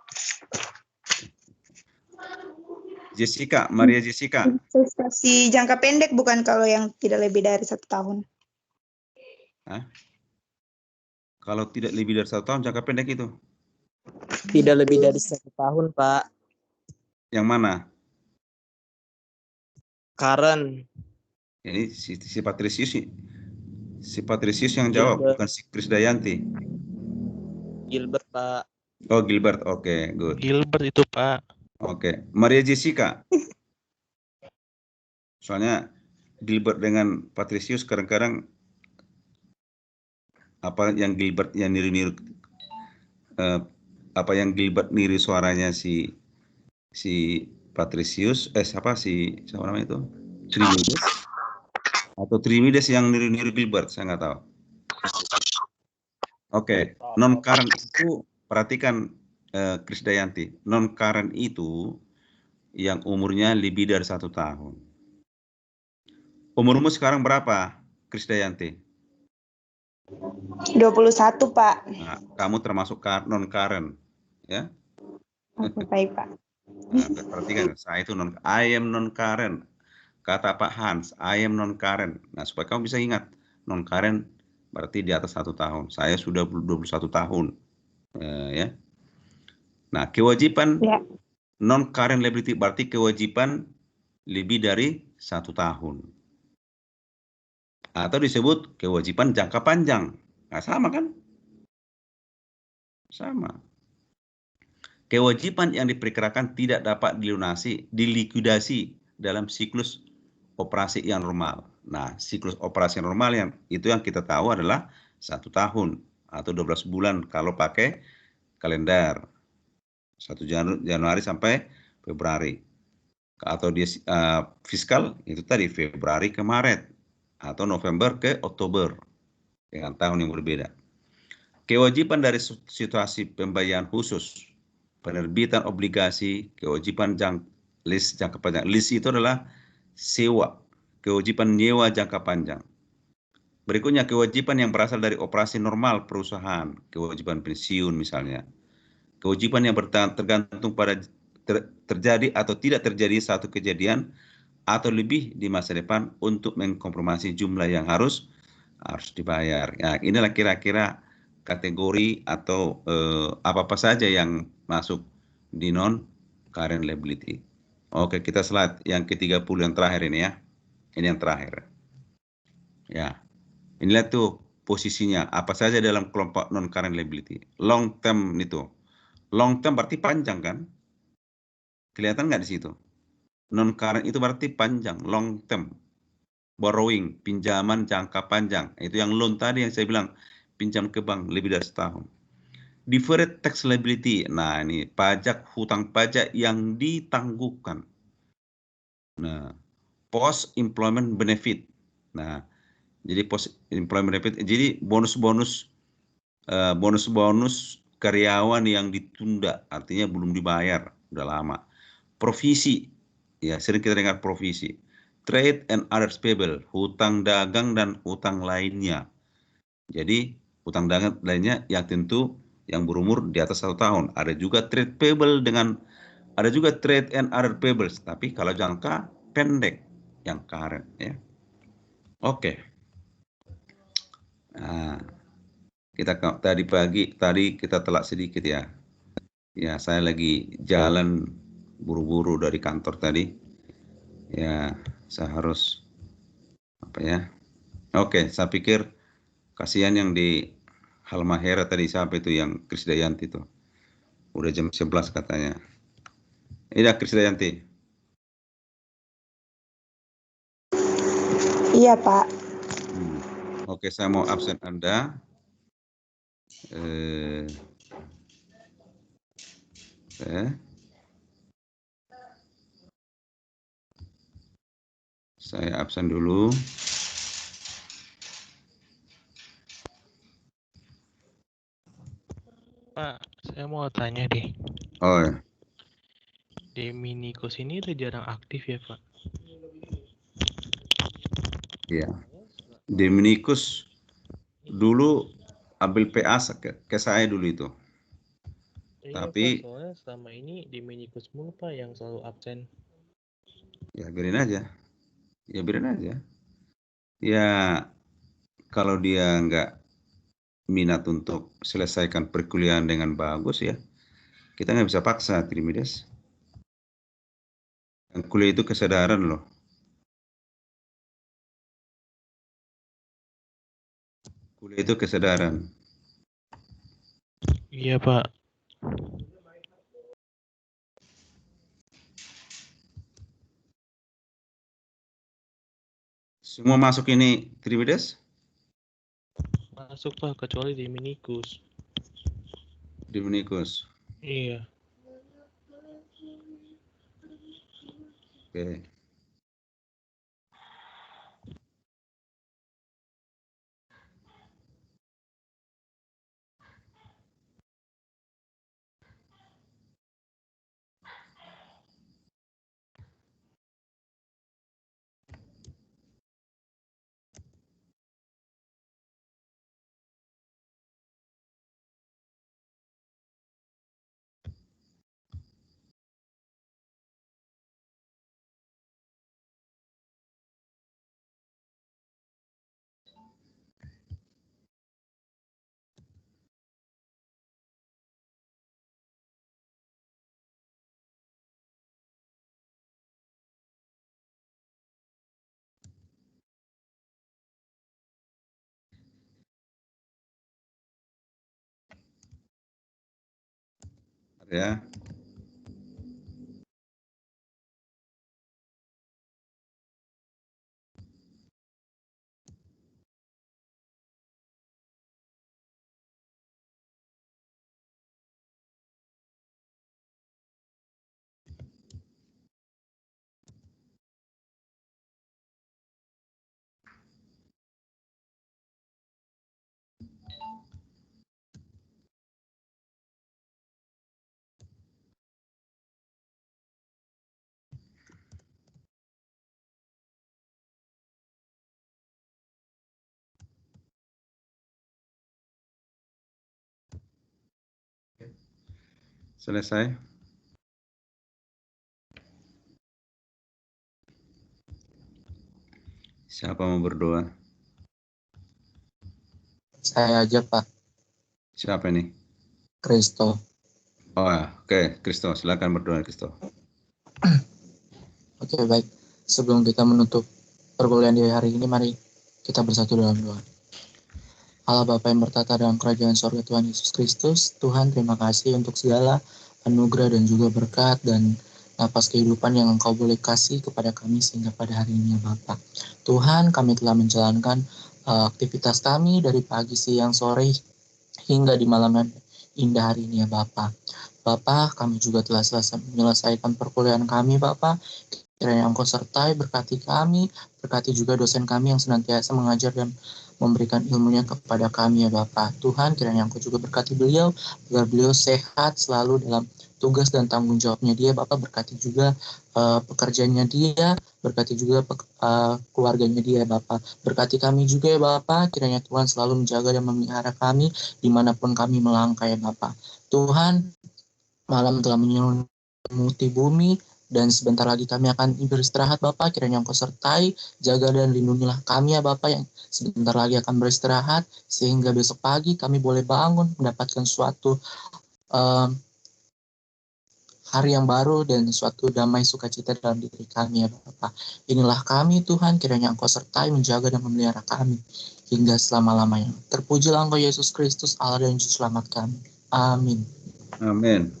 Jessica, Maria Jessica. Investasi jangka pendek bukan kalau yang tidak lebih dari 1 tahun. Hah? Kalau tidak lebih dari 1 tahun, jangka pendek itu? Tidak lebih dari 1 tahun, Pak. Yang mana? Current. Ini si Patricius sih. Si Patricius yang jawab, Gilbert. bukan si Krisdayanti. Gilbert, Pak. Oh, Gilbert. Oke, good. Gilbert itu, Pak. Oke, Maria Jessica. Soalnya Gilbert dengan Patricius kadang-kadang apa yang Gilbert yang niru-niru Gilbert niru suaranya si Patricius, siapa namanya itu? Trimides. Atau Trimides yang niru-niru Gilbert, saya nggak tahu. Oke, non-current itu perhatikan Krisdayanti. Non-current itu yang umurnya lebih dari 1 tahun. Umurmu sekarang berapa, Krisdayanti? 21, Pak. Nah, kamu termasuk non-current, ya? Oke, baik, Pak. Nah, perhatikan, saya itu I am non-current. Kata Pak Hans, I am non-current. Nah, supaya kamu bisa ingat, non-current berarti di atas 1 tahun. Saya sudah 21 tahun, ya. Nah, kewajiban non-current liability berarti kewajiban lebih dari 1 tahun. Atau disebut kewajiban jangka panjang. Nah, sama kan? Sama. Kewajiban yang diperkirakan tidak dapat dilikuidasi dalam siklus operasi yang normal. Nah, siklus operasi normal yang kita tahu adalah 1 tahun atau 12 bulan kalau pakai kalender. 1 Januari sampai Februari. Atau dia fiskal itu tadi Februari ke Maret atau November ke Oktober dengan tahun yang berbeda. kewajiban dari situasi pembayaran khusus, penerbitan obligasi, kewajiban list jangka panjang. List itu adalah sewa, kewajiban nyewa jangka panjang. Berikutnya kewajiban yang berasal dari operasi normal perusahaan, kewajiban pensiun misalnya. Kewajiban yang tergantung pada terjadi atau tidak terjadi satu kejadian atau lebih di masa depan untuk mengkonfirmasi jumlah yang harus dibayar. Ya, inilah kira-kira kategori atau apa-apa saja yang masuk di non-current liability. Oke, kita slide yang ke-30 yang terakhir ini ya. Ini yang terakhir. Ya, inilah tuh posisinya. Apa saja dalam kelompok non-current liability. Long term itu. Long term berarti panjang kan? Kelihatan nggak di situ? Non-current itu berarti panjang, long term. Borrowing, pinjaman jangka panjang. Itu yang loan tadi yang saya bilang, pinjam ke bank lebih dari setahun. Deferred tax liability. Nah, ini pajak, hutang pajak yang ditangguhkan. Nah, post employment benefit. Nah, jadi post employment benefit, jadi bonus-bonus karyawan yang ditunda, artinya belum dibayar, udah lama. Provisi, ya sering kita dengar provisi. Trade and others payable, hutang dagang dan hutang lainnya. Jadi hutang dagang lainnya yang tentu yang berumur di atas 1 tahun. Ada juga trade payable ada juga trade and other payables, tapi kalau jangka pendek yang current ya. Oke. Nah, kita tadi kita telat sedikit ya. Ya, saya lagi jalan buru-buru dari kantor tadi. Ya, saya harus apa ya? Oke, saya pikir kasihan yang di Halmahera tadi, siapa itu yang Krisdayanti itu. Udah jam 11 katanya. Iya, Krisdayanti. Iya, Pak. Oke, saya mau absen Anda. Saya absen dulu. Pak, saya mau tanya deh. Oh ya. Dominikus ini udah jarang aktif ya, Pak? Iya. Dominikus dulu ambil PA ke saya dulu itu. Iya, Tapi Pak, soalnya selama ini Dominikus mulu, Pak, yang selalu absen. Ya biarin aja. Ya biarin aja. Ya kalau dia nggak minat untuk selesaikan perkuliahan dengan bagus ya, kita nggak bisa paksa, Trimides. Kuliah itu kesadaran loh. Kuliah itu kesadaran. Iya, Pak. Semua masuk ini, Trimides? Masuk, Pak, kecuali Dominikus. Dominikus. Iya. Oke. Ya. Selesai? Siapa mau berdoa? Saya aja, Pak. Siapa ini? Kristo. Oh ya, oke, Kristo, silakan berdoa, Kristo. Oke, baik. Sebelum kita menutup perkuliahan di hari ini, mari kita bersatu dalam doa. Allah Bapa yang bertata dalam kerajaan sorga Tuhan Yesus Kristus, Tuhan terima kasih untuk segala anugerah dan juga berkat dan napas kehidupan yang Engkau boleh kasih kepada kami sehingga pada hari ini ya Bapa. Tuhan, kami telah menjalankan aktivitas kami dari pagi, siang, sore hingga di malam yang indah hari ini ya Bapa. Bapa, kami juga telah selesai menyelesaikan perkuliahan kami Bapa. Kiranya Engkau sertai, berkati kami, berkati juga dosen kami yang senantiasa mengajar dan memberikan ilmunya kepada kami ya Bapak. Tuhan, kiranya Engkau juga berkati beliau, agar beliau sehat selalu dalam tugas dan tanggung jawabnya dia. Bapak berkati juga pekerjaannya dia, berkati juga keluarganya dia Bapak. Berkati kami juga ya Bapak, kiranya Tuhan selalu menjaga dan memelihara kami dimanapun kami melangkah ya Bapak. Tuhan, malam telah menyelimuti bumi, dan sebentar lagi kami akan beristirahat Bapak, kiranya Engkau sertai, jaga dan lindungilah kami ya Bapak yang sebentar lagi akan beristirahat, sehingga besok pagi kami boleh bangun, mendapatkan suatu hari yang baru dan suatu damai sukacita dalam diri kami ya Bapak. Inilah kami Tuhan, kiranya Engkau sertai, menjaga dan memelihara kami, hingga selama-lamanya. Terpujilah Engkau Yesus Kristus, Allah dan Juru Selamat kami. Amin. Amin.